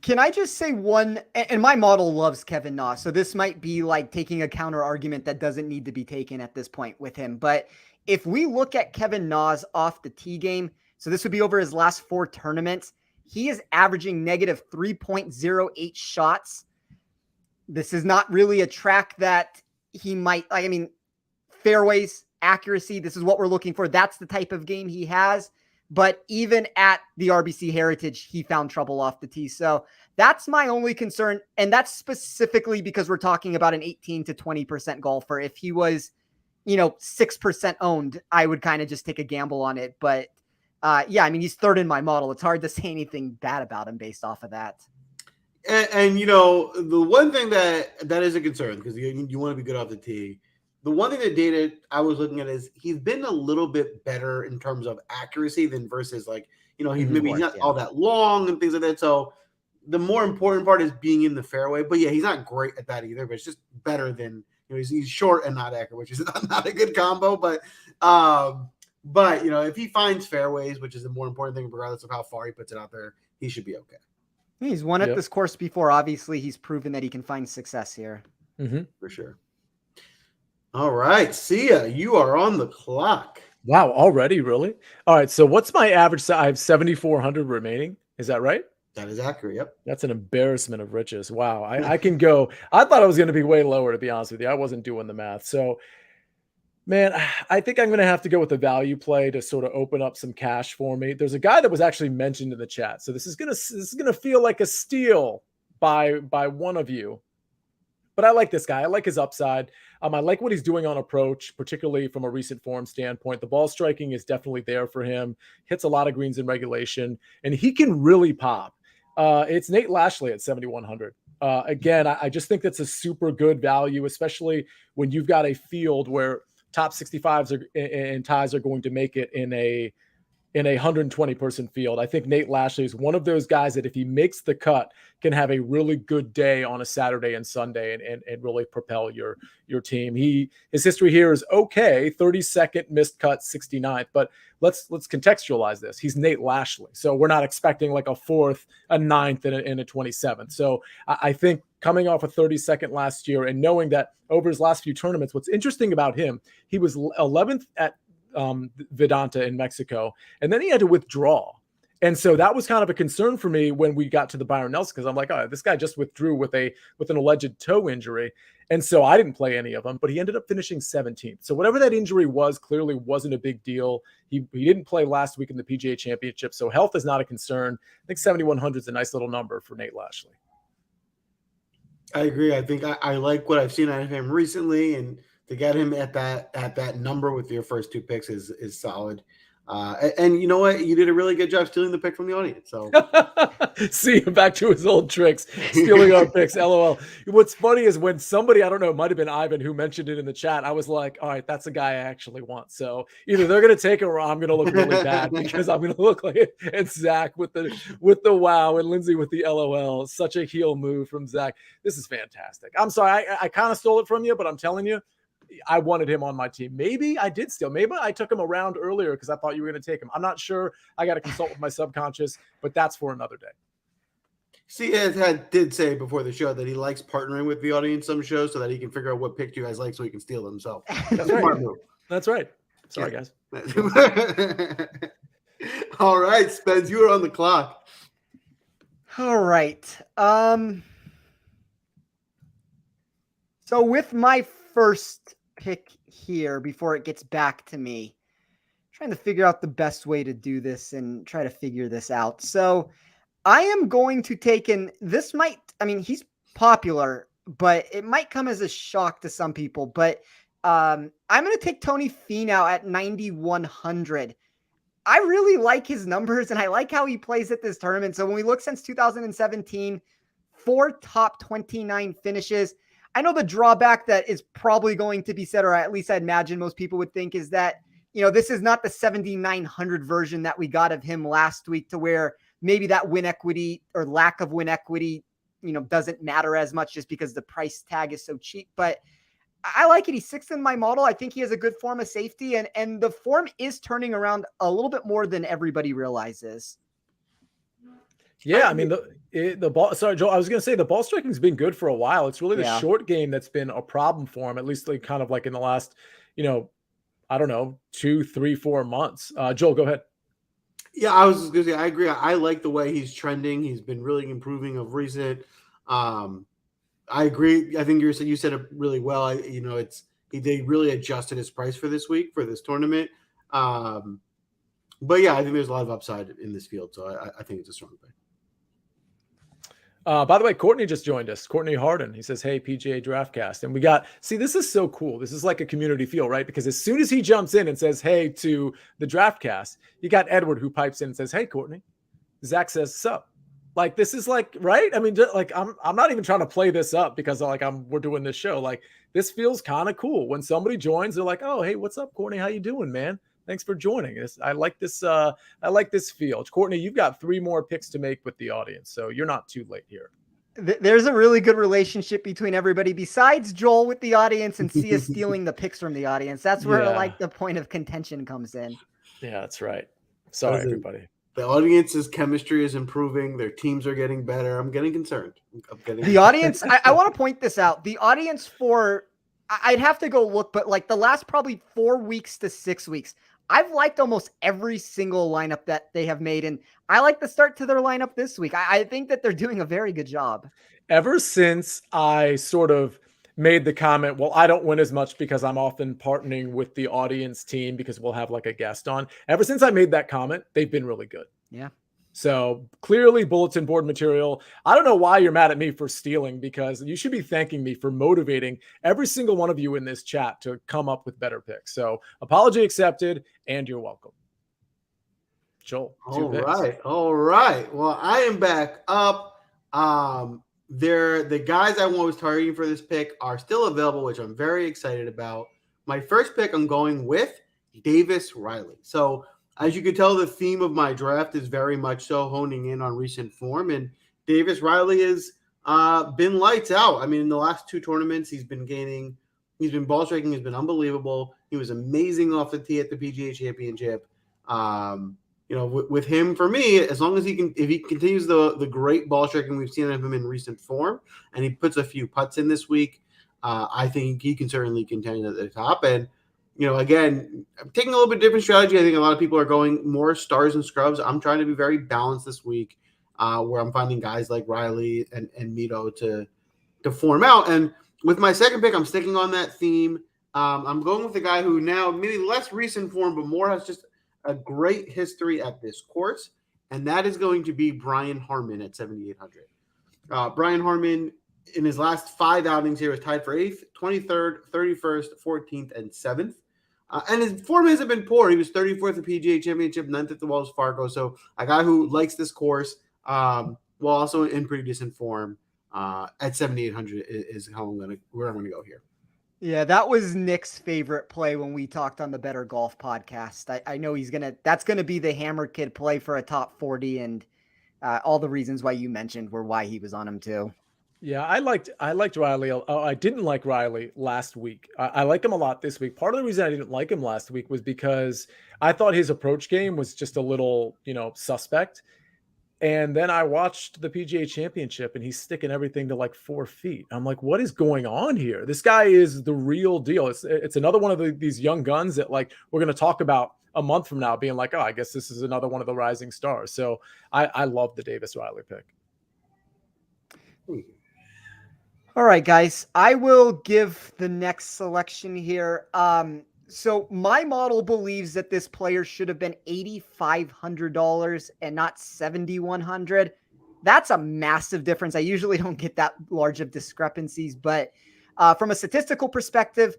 Can I just say one, and my model loves Kevin Na, so this might be like taking a counter argument that doesn't need to be taken at this point with him. But if we look at Kevin Na's off the tee game, so this would be over his last 4 tournaments, he is averaging negative 3.08 shots. This is not really a track that he might, fairways, accuracy, this is what we're looking for. That's the type of game he has. but even at the RBC Heritage, he found trouble off the tee. So that's my only concern. And that's specifically because we're talking about an 18 to 20% golfer. If he was, 6% owned, I would kind of just take a gamble on it. But yeah, I mean, he's third in my model. It's hard to say anything bad about him based off of that.
And the one thing that is a concern, because you want to be good off the tee. The one thing that data I was looking at is he's been a little bit better in terms of accuracy than versus he's not all that long and things like that. So the more important part is being in the fairway. But yeah, he's not great at that either. But it's just better than he's short and not accurate, which is not a good combo. But if he finds fairways, which is the more important thing, regardless of how far he puts it out there, he should be okay.
He's won at this course before. Obviously, he's proven that he can find success here.
Mm-hmm.
For sure. All right. See ya. You are on the clock.
Wow. Already? Really? All right. So what's my average? I have 7,400 remaining. Is that right?
That is accurate. Yep.
That's an embarrassment of riches. Wow. I can go. I thought I was going to be way lower, to be honest with you. I wasn't doing the math. So, man, I think I'm going to have to go with the value play to sort of open up some cash for me. There's a guy that was actually mentioned in the chat. So this is going to feel like a steal by one of you. But I like this guy. I like his upside. I like what he's doing on approach, particularly from a recent form standpoint. The ball striking is definitely there for him. Hits a lot of greens in regulation, and he can really pop. It's Nate Lashley at 7,100. Again, I just think that's a super good value, especially when you've got a field where top 65s and ties are going to make it in a 120-person field. I think Nate Lashley is one of those guys that if he makes the cut, can have a really good day on a Saturday and Sunday and really propel your team. His history here is okay, 32nd missed cut, 69th, but let's contextualize this. He's Nate Lashley, so we're not expecting like a 4th, a 9th, and a 27th. So I think coming off a 32nd last year and knowing that over his last few tournaments, what's interesting about him, he was 11th at Vedanta in Mexico, and then he had to withdraw. And so that was kind of a concern for me when we got to the Byron Nelson, because I'm like, oh, this guy just withdrew with an alleged toe injury. And so I didn't play any of them, but he ended up finishing 17th. So whatever that injury was, clearly wasn't a big deal. He didn't play last week in the PGA Championship, so health is not a concern. I think 7,100 is a nice little number for Nate Lashley.
I agree. I think I like what I've seen out of him recently, and to get him at that number with your first two picks is solid. And you know what? You did a really good job stealing the pick from the audience. So
see, back to his old tricks, stealing our picks. LOL. What's funny is when somebody, I don't know, it might have been Ivan who mentioned it in the chat. I was like, all right, that's a guy I actually want. So either they're going to take it or I'm going to look really bad because I'm going to look like it. And Zach with the wow and Lindsay with the LOL. Such a heel move from Zach. This is fantastic. I'm sorry. I kind of stole it from you, but I'm telling you, I wanted him on my team. Maybe I did steal. Maybe I took him around earlier because I thought you were going to take him. I'm not sure. I got to consult with my subconscious, but that's for another day.
See, Ed did say before the show that he likes partnering with the audience some shows so that he can figure out what pick you guys like so he can steal them. So
that's right. That's right. Sorry, guys.
All right, Spence, you are on the clock.
All right. So with my first pick here, before it gets back to me, trying to figure out the best way to do this and try to figure this out. So I am going to take in, he's popular, but it might come as a shock to some people, but I'm going to take Tony Finau at 9,100. I really like his numbers and I like how he plays at this tournament. So when we look since 2017, 4 top 29 finishes. I know the drawback that is probably going to be said, or at least I imagine most people would think, is that, this is not the 7,900 version that we got of him last week, to where maybe that win equity or lack of win equity, doesn't matter as much just because the price tag is so cheap. But I like it. He's 6th in my model. I think he has a good form of safety, and the form is turning around a little bit more than everybody realizes.
Yeah, I mean, the ball. Sorry, Joel. I was going to say the ball striking's been good for a while. It's really the short game that's been a problem for him, at least like kind of like in the last, I don't know, 2, 3, 4 months. Joel, go ahead.
Yeah, I was just going to say, I agree. I like the way he's trending. He's been really improving of recent. I agree. I think you said it really well. They really adjusted his price for this week for this tournament. But yeah, I think there's a lot of upside in this field, so I think it's a strong play.
By the way, Courtney just joined us. Courtney Harden. He says, "Hey, PGA DraftCast," and we got. See, this is so cool. This is like a community feel, right? Because as soon as he jumps in and says, "Hey" to the DraftCast, you got Edward who pipes in and says, "Hey, Courtney." Zach says, "Sup." Like this is like right. I mean, like I'm not even trying to play this up because we're doing this show. Like this feels kind of cool when somebody joins. They're like, "Oh, hey, what's up, Courtney? How you doing, man? Thanks for joining us." I like this. I like this feel. Courtney, you've got 3 more picks to make with the audience, so you're not too late here.
There's a really good relationship between everybody besides Joel with the audience and Sia stealing the picks from the audience. That's where like the point of contention comes in.
Yeah, that's right. Sorry, everybody.
The audience's chemistry is improving. Their teams are getting better. I'm getting concerned.
The audience, I want to point this out. The audience I'd have to go look, but like the last probably 4 weeks to 6 weeks, I've liked almost every single lineup that they have made. And I like the start to their lineup this week. I think that they're doing a very good job.
Ever since I sort of made the comment, well, I don't win as much because I'm often partnering with the audience team because we'll have like a guest on. Ever since I made that comment, they've been really good.
Yeah.
So clearly bulletin board material. I don't know why you're mad at me for stealing because you should be thanking me for motivating every single one of you in this chat to come up with better picks. So apology accepted and you're welcome. Joel.
All right. Well, I am back up. The guys I was targeting for this pick are still available, which I'm very excited about. My first pick, I'm going with Davis Riley. So as you can tell, the theme of my draft is very much so honing in on recent form, and Davis Riley has been lights out. I mean, in the last 2 tournaments, he's been ball striking, has been unbelievable. He was amazing off the tee at the PGA Championship. With him, for me, as long as if he continues the great ball striking we've seen of him in recent form, and he puts a few putts in this week, I think he can certainly contend at the top. And again, I'm taking a little bit different strategy. I think a lot of people are going more stars and scrubs. I'm trying to be very balanced this week, where I'm finding guys like Riley and Mito to form out. And with my second pick, I'm sticking on that theme. I'm going with a guy who now maybe less recent form, but more has just a great history at this course, and that is going to be Brian Harman at 7,800. Brian Harman, in his last 5 outings here, is tied for 8th, 23rd, 31st, 14th, and 7th. And his form hasn't been poor. He was 34th at the PGA Championship, 9th at the Wells Fargo. So a guy who likes this course, while also in pretty decent form, at 7,800 is where I'm gonna go here.
Yeah, that was Nick's favorite play when we talked on the Better Golf podcast. I know that's going to be the Hammer Kid play for a top 40, and all the reasons why you mentioned were why he was on him too.
Yeah, I liked Riley. I didn't like Riley last week. I like him a lot this week. Part of the reason I didn't like him last week was because I thought his approach game was just a little, suspect. And then I watched the PGA Championship and he's sticking everything to like 4 feet. I'm like, what is going on here? This guy is the real deal. It's another one of these young guns that like we're going to talk about a month from now being like, oh, I guess this is another one of the rising stars. So I love the Davis Riley pick.
All right, guys, I will give the next selection here. So my model believes that this player should have been $8,500 and not $7,100. That's a massive difference. I usually don't get that large of discrepancies, but from a statistical perspective,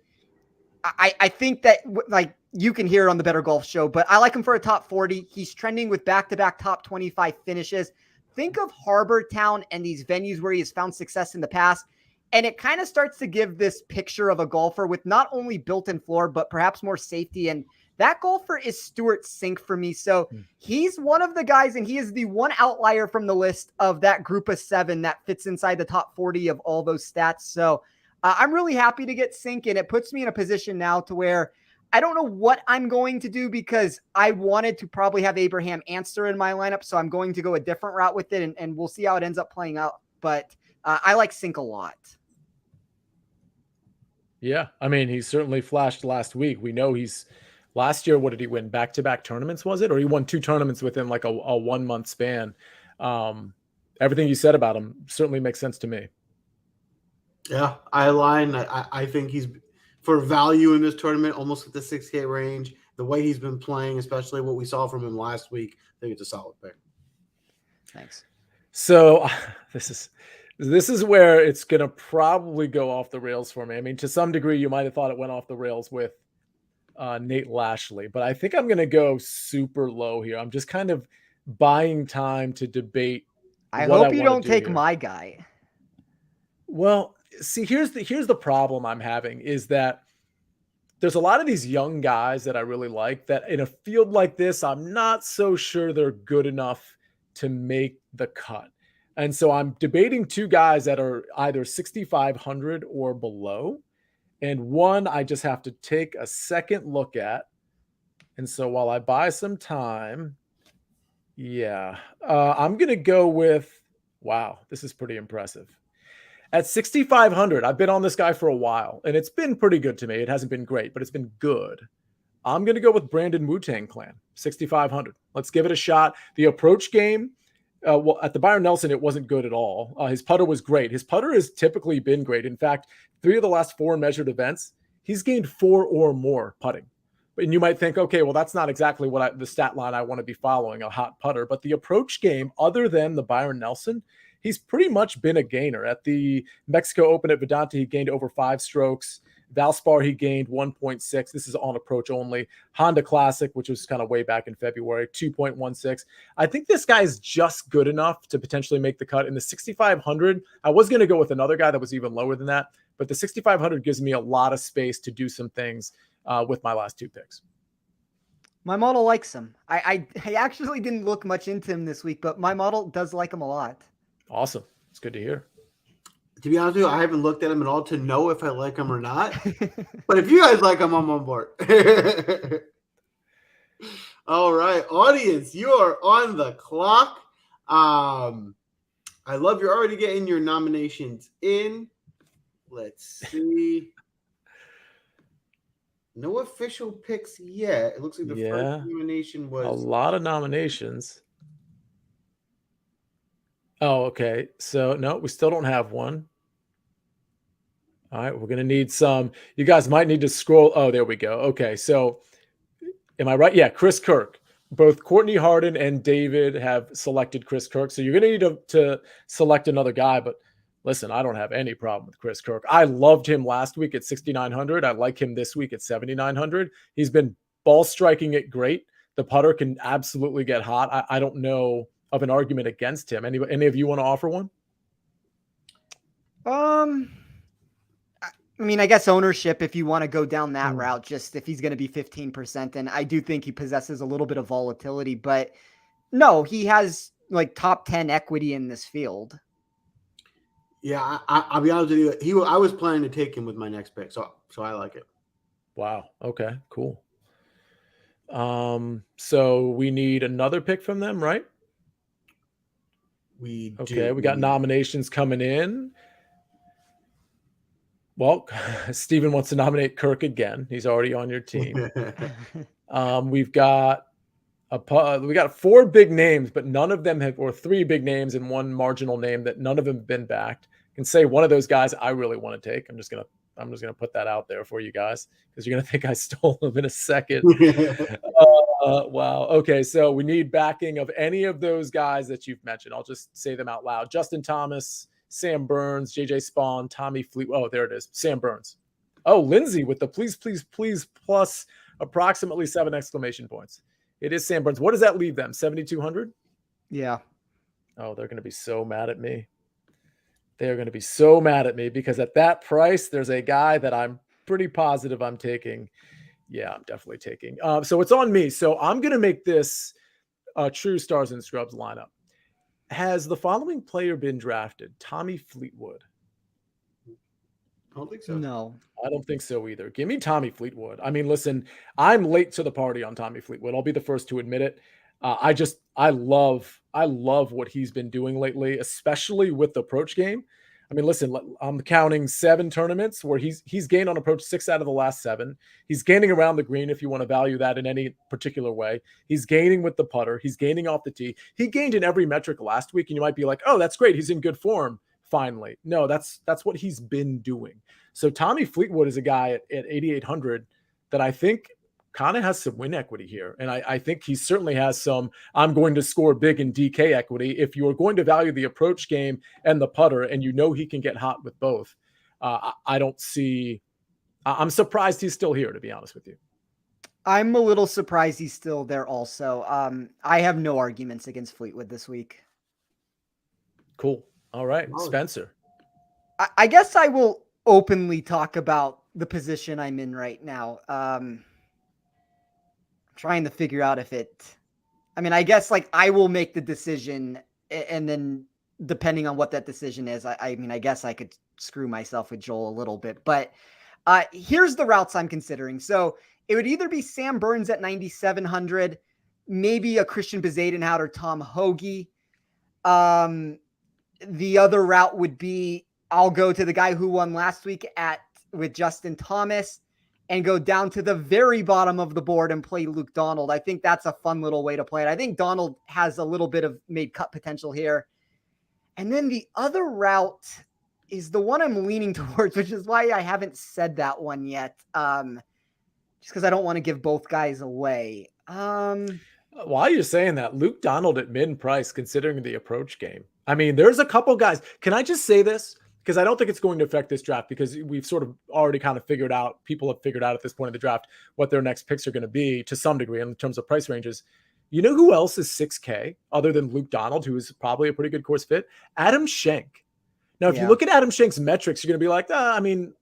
I think that like you can hear it on the Better Golf Show, but I like him for a top 40. He's trending with back-to-back top 25 finishes. Think of Harbor Town and these venues where he has found success in the past. And it kind of starts to give this picture of a golfer with not only built-in floor, but perhaps more safety. And that golfer is Stuart Sink for me. So he's one of the guys, and he is the one outlier from the list of that group of 7 that fits inside the top 40 of all those stats. So I'm really happy to get Sink, and it puts me in a position now to where I don't know what I'm going to do because I wanted to probably have Abraham Anster in my lineup. So I'm going to go a different route with it, and we'll see how it ends up playing out. But I like Sink a lot.
Yeah, I mean, he certainly flashed last week. We know last year, what did he win? Back-to-back tournaments, was it? Or he won 2 tournaments within like a 1-month span. Everything you said about him certainly makes sense to me.
Yeah, I align. I think he's for value in this tournament, almost at the 6K range. the way he's been playing, especially what we saw from him last week, I think it's a solid pick.
Thanks.
So this is where it's going to probably go off the rails for me. I mean, to some degree, you might have thought it went off the rails with Nate Lashley, but I think I'm going to go super low here. I'm just kind of buying time to debate.
I hope you don't take my guy.
Well, see, here's the problem I'm having is that there's a lot of these young guys that I really like that in a field like this, I'm not so sure they're good enough to make the cut. And so I'm debating two guys that are either 6,500 or below. And one I just have to take a second look at. And so while I buy some time, I'm going to go with, wow, this is pretty impressive. At 6,500, I've been on this guy for a while, and it's been pretty good to me. It hasn't been great, but it's been good. I'm going to go with Brandon Wu-Tang Clan, 6,500. Let's give it a shot. The approach game, at the Byron Nelson, it wasn't good at all. His putter was great. His putter has typically been great. In fact, 3 of the last 4 measured events, he's gained 4 or more putting. And you might think, okay, well, that's not exactly the stat line I want to be following, a hot putter. But the approach game, other than the Byron Nelson, he's pretty much been a gainer. At the Mexico Open at Vedanta, he gained over 5 strokes. Valspar, he gained 1.6. This is on approach only. Honda Classic, which was kind of way back in February, 2.16. I think this guy is just good enough to potentially make the cut. In the 6,500, I was going to go with another guy that was even lower than that, but the 6,500 gives me a lot of space to do some things with my last 2 picks.
My model likes him. I actually didn't look much into him this week, but my model does like him a lot.
Awesome. It's good to hear.
To be honest with you, I haven't looked at him at all to know if I like him or not. But if you guys like him, I'm on board. All right, audience, you are on the clock. I love you're already getting your nominations in. Let's see. No official picks yet. It looks like the first nomination was
a lot of nominations. Oh, okay. So no, we still don't have one. All right, we're going to need some. You guys might need to scroll. Oh, there we go. Okay, so am I right? Yeah, Chris Kirk. Both Courtney Harden and David have selected Chris Kirk. So you're going to need to select another guy. But listen, I don't have any problem with Chris Kirk. I loved him last week at 6,900. I like him this week at 7,900. He's been ball striking it great. The putter can absolutely get hot. I don't know of an argument against him. Any of you want to offer one?
I mean, I guess ownership, if you want to go down that route, just if he's going to be 15%, and I do think he possesses a little bit of volatility, but no, he has like top 10 equity in this field.
Yeah, I'll be honest with you. I was planning to take him with my next pick, so I like it.
Wow. Okay, cool. So we need another pick from them, right?
We
got nominations coming in. Well, Steven wants to nominate Kirk again. He's already on your team. We've got 4 big names, but none of them have, or 3 big names and 1 marginal name that none of them have been backed. I can say one of those guys I really want to take. I'm just gonna put that out there for you guys because you're gonna think I stole them in a second. Wow. Okay, so we need backing of any of those guys that you've mentioned. I'll just say them out loud: Justin Thomas, Sam Burns, JJ Spawn, Tommy Fleetwood. Oh, there it is. Sam Burns. Oh, Lindsay with the please plus approximately 7 exclamation points. It is Sam Burns. What does that leave them? 7,200?
Yeah.
Oh, they're going to be so mad at me. They're going to be so mad at me because at that price, there's a guy that I'm pretty positive I'm taking. Yeah, I'm definitely taking. So it's on me. So I'm going to make this true stars and scrubs lineup. Has the following player been drafted? Tommy Fleetwood.
I don't think so.
No.
I don't think so either. Give me Tommy Fleetwood. I mean, listen, I'm late to the party on Tommy Fleetwood. I'll be the first to admit it. I love what he's been doing lately, especially with the approach game. I mean, listen, I'm counting 7 tournaments where he's gained on approach 6 out of the last 7. He's gaining around the green if you want to value that in any particular way. He's gaining with the putter. He's gaining off the tee. He gained in every metric last week, and you might be like, oh, that's great. He's in good form. Finally. No, that's what he's been doing. So Tommy Fleetwood is a guy at 8,800 that I think kind of has some win equity here. And I think he certainly has some, I'm going to score big in DK equity. If you're going to value the approach game and the putter, and you know he can get hot with both, I don't see, I'm surprised he's still here, to be honest with you.
I'm a little surprised he's still there also. I have no arguments against Fleetwood this week.
Cool. All right, Spencer.
I guess I will openly talk about the position I'm in right now. Trying to figure out if I guess like I will make the decision, and then depending on what that decision is, I guess I could screw myself with Joel a little bit, but here's the routes I'm considering. So it would either be Sam Burns at 9,700, maybe a Christian Bezadenhout or Tom Hoagie. The other route would be I'll go to the guy who won last week with Justin Thomas and go down to the very bottom of the board and play Luke Donald. I think that's a fun little way to play it. I think Donald has a little bit of made cut potential here. And then the other route is the one I'm leaning towards, which is why I haven't said that one yet. Just because I don't want to give both guys away.
While you're saying that, Luke Donald at mid price, considering the approach game. I mean, there's a couple guys. Can I just say this? Because I don't think it's going to affect this draft, because we've sort of already kind of figured out, people have figured out at this point in the draft what their next picks are going to be to some degree in terms of price ranges. You know who else is 6K other than Luke Donald, who is probably a pretty good course fit? Adam Schenk. Now, if you look at Adam Schenk's metrics, you're going to be like,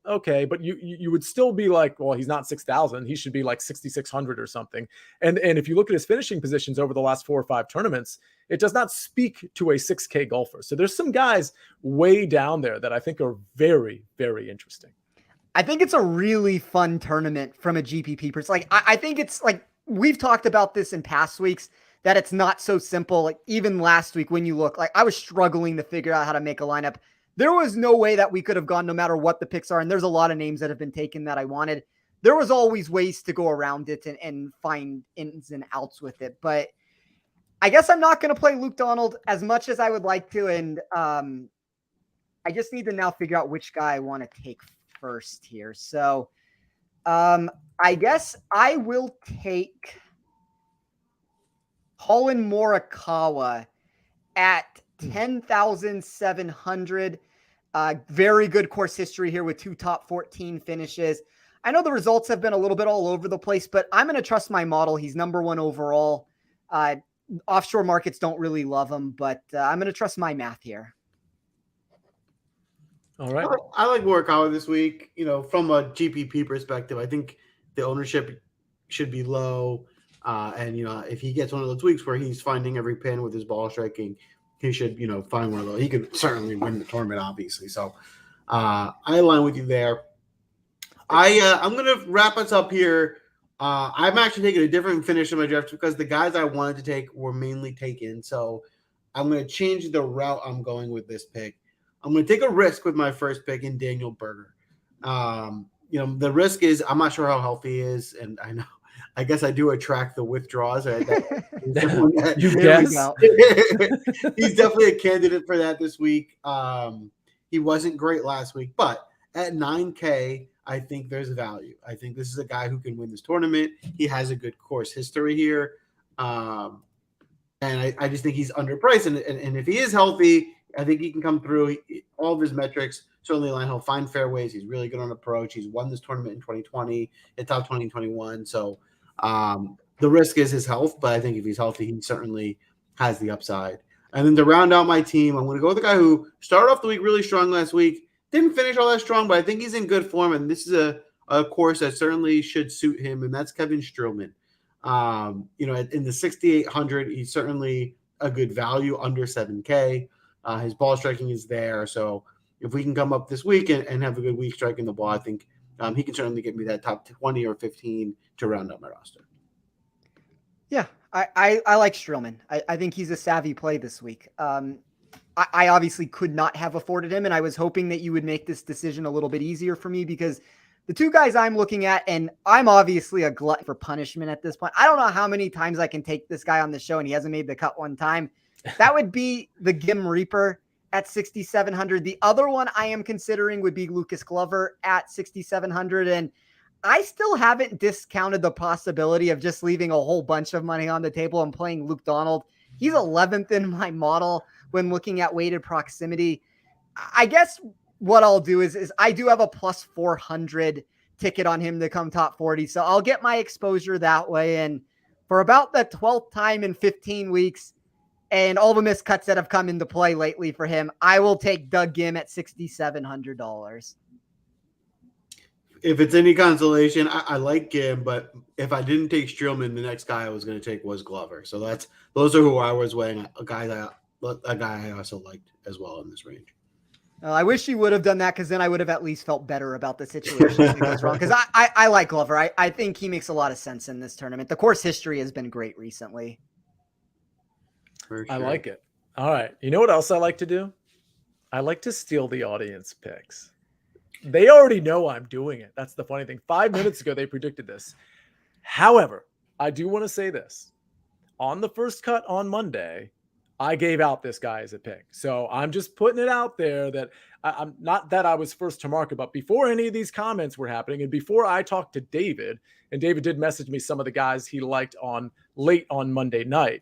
okay, but you would still be like, well, he's not 6,000. He should be like 6,600 or something. And if you look at his finishing positions over the last 4 or 5 tournaments, it does not speak to a 6K golfer. So there's some guys way down there that I think are very, very interesting.
I think it's a really fun tournament from a GPP perspective. Like, I think it's like, we've talked about this in past weeks, that it's not so simple. Like even last week when you look, like I was struggling to figure out how to make a lineup. There was no way that we could have gone no matter what the picks are. And there's a lot of names that have been taken that I wanted. There was always ways to go around it and find ins and outs with it. But I guess I'm not going to play Luke Donald as much as I would like to. And I just need to now figure out which guy I want to take first here. So I guess I will take Colin Morikawa at 10,700. Very good course history here with 2 top 14 finishes. I know the results have been a little bit all over the place, but I'm going to trust my model. He's number 1 overall. Offshore markets don't really love him, but I'm going to trust my math here.
All right.
I like Morikawa this week. From a GPP perspective, I think the ownership should be low. And if he gets one of those weeks where he's finding every pin with his ball striking, he should, find one of those. He could certainly win the tournament, obviously. So I align with you there. I'm going to wrap us up here. I'm actually taking a different finish in my draft because the guys I wanted to take were mainly taken. So I'm going to change the route I'm going with this pick. I'm going to take a risk with my first pick in Daniel Berger. The risk is I'm not sure how healthy he is, and I guess I do attract the withdrawals.
You guess.
He's definitely a candidate for that this week. He wasn't great last week, but at 9K, I think there's value. I think this is a guy who can win this tournament. He has a good course history here. And I just think he's underpriced. And if he is healthy, I think he can come through. All of his metrics certainly align. He'll find fairways. He's really good on approach. He's won this tournament in 2020, in top 20 in 21. So the risk is his health, but I think if he's healthy, he certainly has the upside. And then to round out my team, I'm going to go with the guy who started off the week really strong last week. Didn't finish all that strong, but I think he's in good form, and this is a course that certainly should suit him, and that's Kevin Strielman. In the 6,800, he's certainly a good value under 7K. His ball striking is there, so if we can come up this week and have a good week striking the ball, I think he can certainly get me that top 20 or 15 to round out my roster.
Yeah, I like Strielman. I think he's a savvy play this week. I obviously could not have afforded him, and I was hoping that you would make this decision a little bit easier for me because the 2 guys I'm looking at, and I'm obviously a glut for punishment at this point. I don't know how many times I can take this guy on the show, and he hasn't made the cut one time. That would be the Gim Reaper at 6,700. The other one I am considering would be Lucas Glover at 6,700. And I still haven't discounted the possibility of just leaving a whole bunch of money on the table and playing Luke Donald. He's 11th in my model when looking at weighted proximity. I guess what I'll do is I do have a plus 400 ticket on him to come top 40. So I'll get my exposure that way. And for about the 12th time in 15 weeks and all the missed cuts that have come into play lately for him, I will take Doug Gim at $6,700.
If it's any consolation, I like Gim, but if I didn't take Strielman, the next guy I was going to take was Glover. So those are who I was weighing. A guy I also liked as well in this range.
I wish you would have done that because then I would have at least felt better about the situation if it goes wrong. Because I like Glover. I think he makes a lot of sense in this tournament. The course history has been great recently.
For sure.
I like it. All right. You know what else I like to do? I like to steal the audience picks. They already know I'm doing it. That's the funny thing. 5 minutes ago, they predicted this. However, I do want to say this. On the first cut on Monday, I gave out this guy as a pick. So I'm just putting it out there that I'm not that I was first to market, but before any of these comments were happening and before I talked to David, and David did message me some of the guys he liked late on Monday night,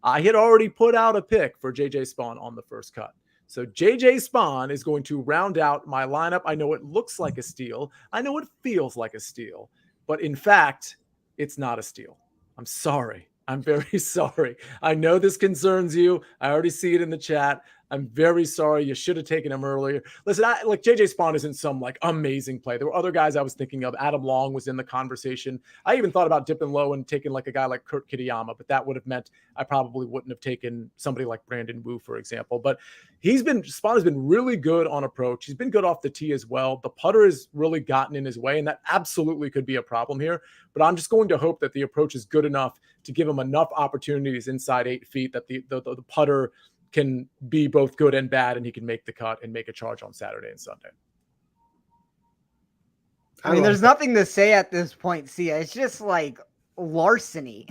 I had already put out a pick for JJ Spawn on the first cut. So JJ Spawn is going to round out my lineup. I know it looks like a steal. I know it feels like a steal, but in fact, it's not a steal. I'm sorry. I'm very sorry. I know this concerns you. I already see it in the chat. I'm very sorry. You should have taken him earlier. Listen, JJ Spawn isn't some amazing play. There were other guys I was thinking of. Adam Long was in the conversation. I even thought about dipping low and taking a guy like Kirk Kitayama, but that would have meant I probably wouldn't have taken somebody like Brandon Wu, for example. But Spawn has been really good on approach. He's been good off the tee as well. The putter has really gotten in his way, and that absolutely could be a problem here. But I'm just going to hope that the approach is good enough to give him enough opportunities inside 8 feet that the putter can be both good and bad, and he can make the cut and make a charge on Saturday and Sunday.
I mean, there's nothing to say at this point, Sia. It's just larceny.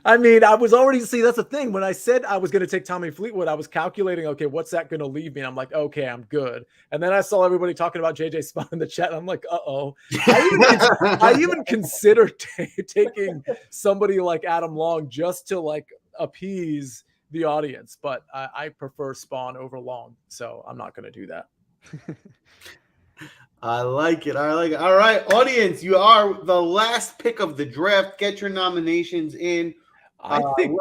I mean, I was already, that's the thing. When I said I was going to take Tommy Fleetwood, I was calculating, okay, what's that going to leave me? And I'm like, okay, I'm good. And then I saw everybody talking about JJ Spawn in the chat. And I'm like, uh-oh. I even considered taking somebody like Adam Long just to appease the audience, but I prefer Spawn over Long, so I'm not going to do that.
I like it. All right, audience, you are the last pick of the draft. Get your nominations in.
I'm sorry.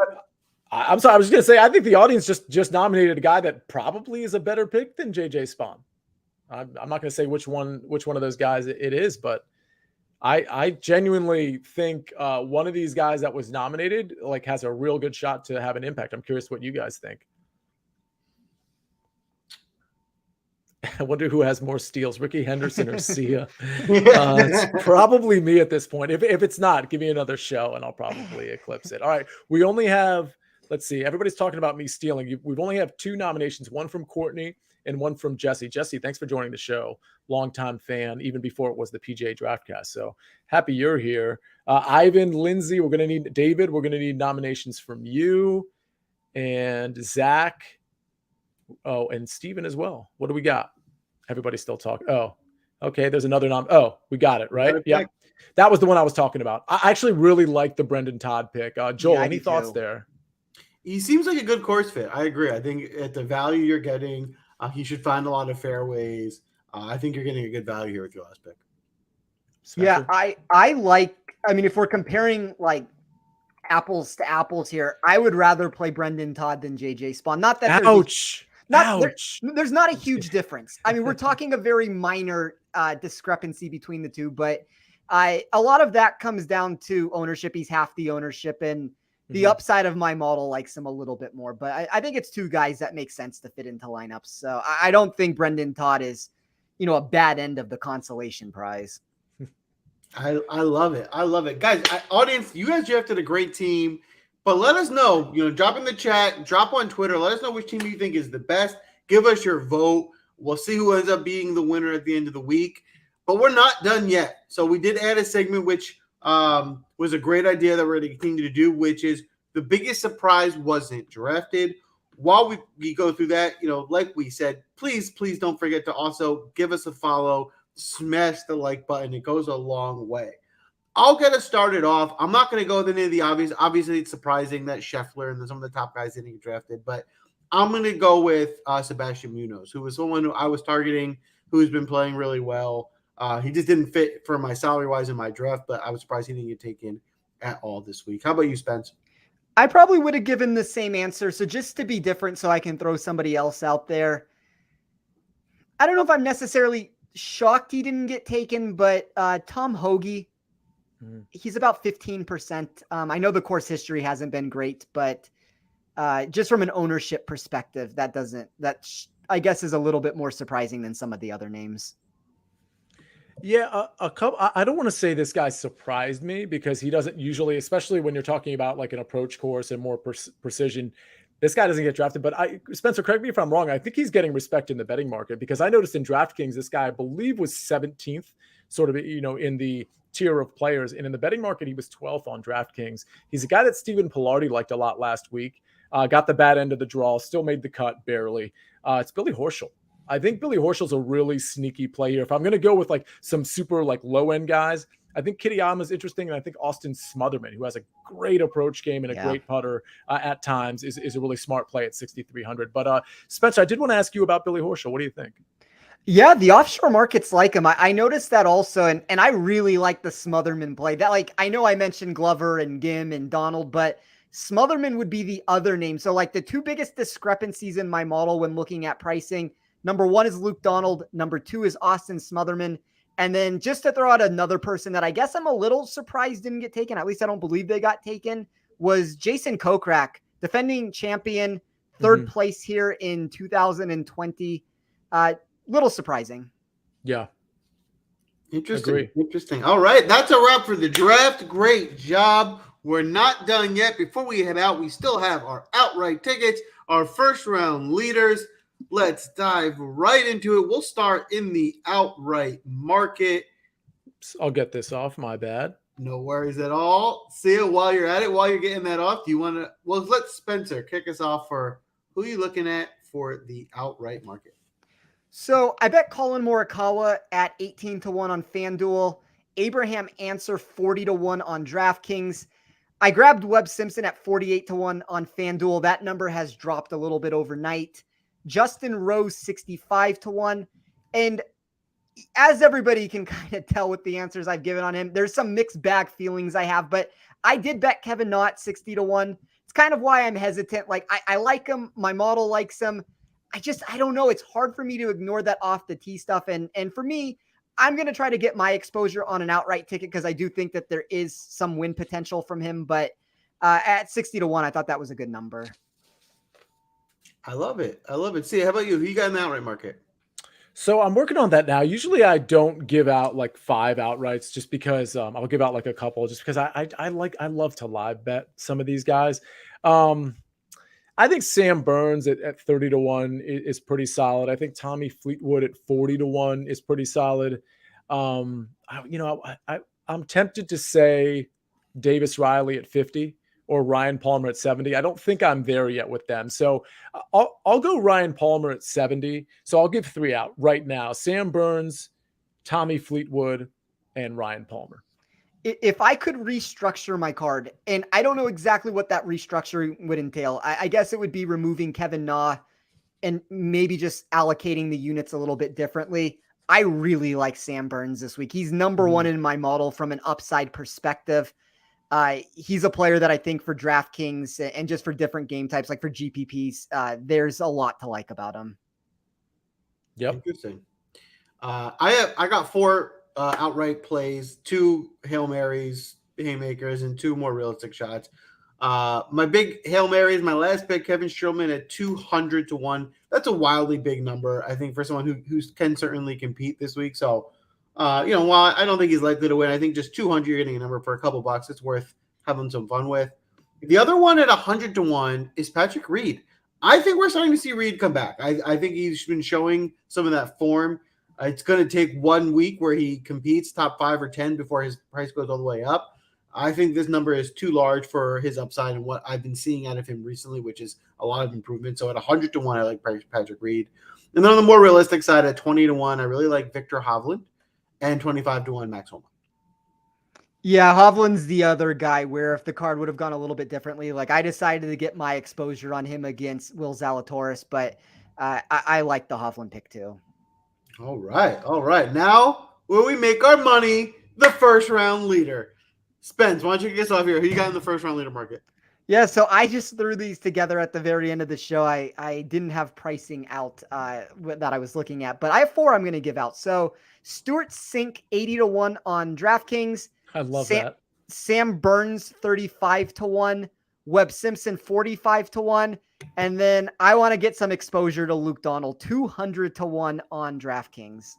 I was just going to say, I think the audience just nominated a guy that probably is a better pick than JJ Spawn. I'm not going to say which one of those guys it is, but I genuinely think one of these guys that was nominated has a real good shot to have an impact. I'm curious what you guys think. I wonder who has more steals, Ricky Henderson or Sia. It's probably me at this point. If it's not, give me another show and I'll probably eclipse it. All right. We only have, let's see, everybody's talking about me stealing. We've only have 2 nominations, one from Courtney and one from Jesse. Jesse, thanks for joining the show. Longtime fan, even before it was the PGA DraftCast. So happy you're here. Ivan, Lindsay, we're going to need David. We're going to need nominations from you and Zach. Oh, and Steven as well. What do we got? Everybody's still talking. Oh, okay. There's another we got it, right? Yeah. That was the one I was talking about. I actually really like the Brendan Todd pick. Joel, any thoughts there?
He seems like a good course fit. I agree. I think at the value you're getting, he should find a lot of fairways. I think you're getting a good value here with your last pick.
Spencer? Yeah, I mean, if we're comparing apples to apples here, I would rather play Brendan Todd than JJ Spawn. Not that there's not a huge difference. I mean, we're talking a very minor discrepancy between the two, but a lot of that comes down to ownership. He's half the ownership, and the upside of my model likes him a little bit more. But I think it's 2 guys that make sense to fit into lineups. So I don't think Brendan Todd is, a bad end of the consolation prize.
I love it. I love it. Guys, audience, you guys drafted a great team, but let us know, drop in the chat, drop on Twitter. Let us know which team you think is the best. Give us your vote. We'll see who ends up being the winner at the end of the week, but we're not done yet. So we did add a segment, which was a great idea that we're going to continue to do, which is the biggest surprise wasn't drafted. While we go through that, like we said, please don't forget to also give us a follow smash the like button. It goes a long way. I'll get us started off. I'm not going to go with any of the obvious. Obviously, it's surprising that Scheffler and some of the top guys didn't get drafted, but I'm going to go with Sebastian Munoz, who was someone who I was targeting, who's been playing really well. He just didn't fit for my salary-wise in my draft, but I was surprised he didn't get taken at all this week. How about you, Spence?
I probably would have given the same answer. So just to be different so I can throw somebody else out there. I don't know if I'm necessarily shocked he didn't get taken, but Tom Hoagie, he's about 15%. I know the course history hasn't been great, but just from an ownership perspective, that I guess is a little bit more surprising than some of the other names.
Yeah, a couple. I don't want to say this guy surprised me because he doesn't usually, especially when you're talking about like an approach course and more precision. This guy doesn't get drafted, but Spencer, correct me if I'm wrong. I think he's getting respect in the betting market because I noticed in DraftKings, this guy, I believe, was 17th, sort of, in the tier of players. And in the betting market, he was 12th on DraftKings. He's a guy that Stephen Pilardi liked a lot last week. Got the bad end of the draw, still made the cut barely. It's Billy Horschel. I think Billy Horschel's a really sneaky play here. If I'm going to go with like some super like low end guys, I think Kitayama is interesting, and I think Austin Smotherman, who has a great approach game and a great putter at times, is a really smart play at 6,300. But Spencer, I did want to ask you about Billy Horschel. What do you think?
Yeah, the offshore markets like him. I noticed that also, and I really like the Smotherman play. That, like, I know I mentioned Glover and Gim and Donald, but Smotherman would be the other name. So like the two biggest discrepancies in my model when looking at pricing, number one is Luke Donald, number two is Austin Smotherman. And then just to throw out another person that I guess I'm a little surprised didn't get taken, at least I don't believe they got taken, was Jason Kokrak, defending champion, third place here in 2020. Little surprising.
Yeah.
Interesting.
Agree.
Interesting. All right. That's a wrap for the draft. Great job. We're not done yet. Before we head out, we still have our outright tickets, our first round leaders. Let's dive right into it. We'll start in the outright market.
I'll get this off. My bad.
No worries at all. See you while you're at it. While you're getting that off, do you want to? Well, let Spencer kick us off for who are you looking at for the outright market?
So I bet Colin Morikawa at 18-1 on FanDuel, Abraham Answer 40-1 on DraftKings. I grabbed Webb Simpson at 48-1 on FanDuel. That number has dropped a little bit overnight. Justin Rose 65-1. And as everybody can kind of tell with the answers I've given on him, there's some mixed bag feelings I have, but I did bet Kevin Na at 60-1. It's kind of why I'm hesitant. Like I like him. My model likes him. I don't know. It's hard for me to ignore that off the tee stuff. And for me, I'm going to try to get my exposure on an outright ticket because I do think that there is some win potential from him. But at 60-1, I thought that was a good number.
I love it. I love it. See, how about you? Who you got in the outright market?
So I'm working on that now. Usually I don't give out like 5 outrights just because I'll give out like a couple just because I love to live bet some of these guys. I think Sam Burns at 30-1 is pretty solid. I think Tommy Fleetwood at 40-1 is pretty solid. I'm tempted to say Davis Riley at 50 or Ryan Palmer at 70. I don't think I'm there yet with them. So I'll go Ryan Palmer at 70. So I'll give 3 out right now. Sam Burns, Tommy Fleetwood, and Ryan Palmer.
If I could restructure my card, and I don't know exactly what that restructuring would entail, I guess it would be removing Kevin Na and maybe just allocating the units a little bit differently. I really like Sam Burns this week. He's number one in my model from an upside perspective. He's a player that I think for DraftKings and just for different game types, like for GPPs, there's a lot to like about him.
Yep.
Interesting. I got 4 outright plays, 2 Hail Marys, haymakers, and 2 more realistic shots. My big Hail Mary is my last pick, Kevin Strielman at 200-1. That's a wildly big number, I think, for someone who can certainly compete this week. So, while I don't think he's likely to win, I think just 200, you're getting a number for a couple bucks. It's worth having some fun with. The other one at 100-1 is Patrick Reed. I think we're starting to see Reed come back. I think he's been showing some of that form. It's going to take 1 week where he competes top 5 or 10 before his price goes all the way up. I think this number is too large for his upside and what I've been seeing out of him recently, which is a lot of improvement. So at 100-1, I like Patrick Reed. And then on the more realistic side, at 20-1, I really like Victor Hovland. and 25-1 Max Homa.
Yeah, Hovland's the other guy where if the card would have gone a little bit differently, like I decided to get my exposure on him against Will Zalatoris, but I like the Hovland pick too.
All right. Now, where we make our money, the first round leader. Spence, why don't you get us off here? Who you got in the first round leader market?
Yeah, so I just threw these together at the very end of the show. I didn't have pricing out that I was looking at, but I have 4 I'm going to give out. So Stuart Sink 80-1 on DraftKings.
I love that.
Sam Burns 35-1. Webb Simpson 45-1. And then I want to get some exposure to Luke Donald 200-1 on DraftKings.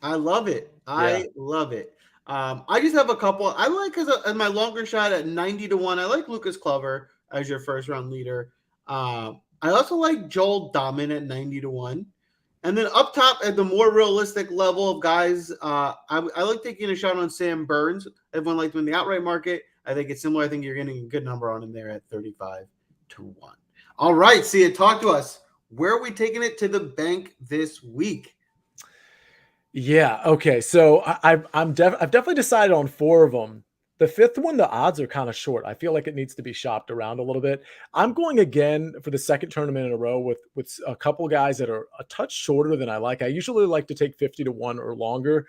I love it. I love it. I just have a couple. I like as my longer shot at 90-1. I like Lucas Glover as your first round leader. I also like Joel Dahmen at 90-1. And then up top at the more realistic level of guys, I like taking a shot on Sam Burns. Everyone liked him in the outright market. I think it's similar. I think you're getting a good number on him there at 35-1. All right, Sia, talk to us. Where are we taking it to the bank this week?
Yeah. Okay. So I've definitely decided on 4 of them. The 5th one, the odds are kind of short. I feel like it needs to be shopped around a little bit. I'm going again for the second tournament in a row with a couple guys that are a touch shorter than I like. I usually like to take 50-1 or longer,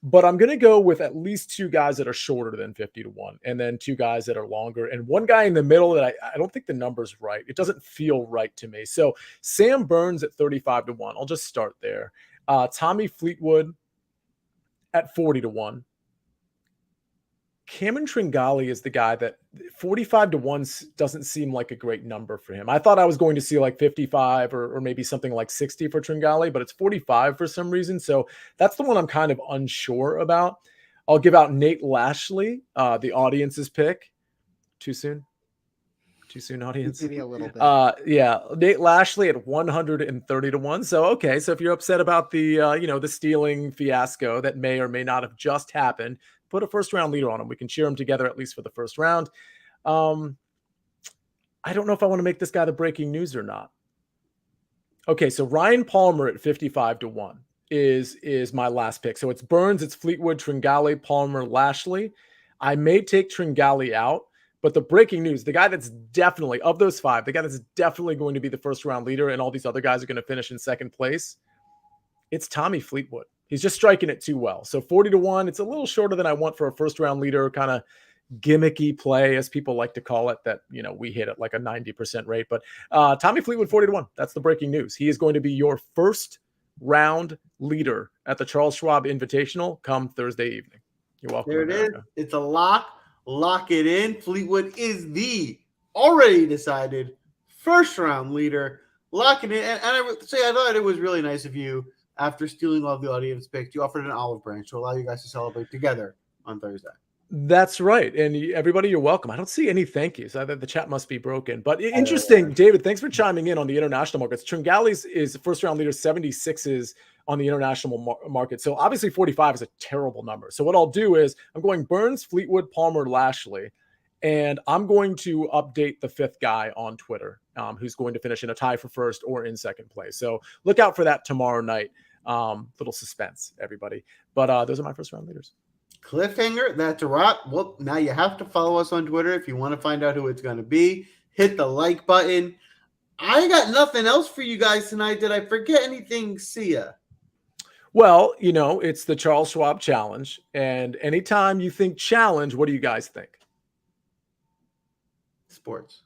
but I'm going to go with at least 2 guys that are shorter than 50-1 and then 2 guys that are longer and 1 guy in the middle that I don't think the number's right. It doesn't feel right to me. So Sam Burns at 35-1. I'll just start there. Tommy Fleetwood at 40-1. Cameron Tringali is the guy that 45-1 doesn't seem like a great number for him. I thought I was going to see like 55 or maybe something like 60 for Tringali, but it's 45 for some reason. So that's the one I'm kind of unsure about. I'll give out Nate Lashley, the audience's pick. Too soon? Too soon, audience?
Maybe a little bit.
Yeah, Nate Lashley at 130-1. So, okay. So if you're upset about the, the stealing fiasco that may or may not have just happened, put a first round leader on him. We can cheer him together at least for the first round. I don't know if I want to make this guy the breaking news or not. Okay, so Ryan Palmer at 55-1 is my last pick. So it's Burns, it's Fleetwood, Tringali, Palmer, Lashley. I may take Tringali out, but the breaking news, the guy that's definitely, of those 5, the guy that's definitely going to be the first round leader and all these other guys are going to finish in second place, it's Tommy Fleetwood. He's just striking it too well. So 40-1, it's a little shorter than I want for a first round leader, kind of gimmicky play, as people like to call it, that, we hit at like a 90% rate. But Tommy Fleetwood, 40-1. That's the breaking news. He is going to be your first round leader at the Charles Schwab Invitational come Thursday evening. You're welcome.
There it is. It's a lock. Lock it in. Fleetwood is the already decided first round leader. Lock it in. And I would say I thought it was really nice of you, after stealing all the audience picks, you offered an olive branch to allow you guys to celebrate together on Thursday.
That's right. And everybody, you're welcome. I don't see any thank yous. The chat must be broken. But interesting, David, thanks for chiming in on the international markets. Tringali's is first round leader, 76s on the international market. So obviously 45 is a terrible number. So what I'll do is I'm going Burns, Fleetwood, Palmer, Lashley. And I'm going to update the 5th guy on Twitter, who's going to finish in a tie for first or in second place. So look out for that tomorrow night. Little suspense, everybody. But those are my first round leaders.
Cliffhanger, that's a wrap. Well, now you have to follow us on Twitter if you want to find out who it's going to be. Hit the like button. I got nothing else for you guys tonight. Did I forget anything, Sia?
Well, it's the Charles Schwab Challenge. And anytime you think challenge, what do you guys think?
Sports.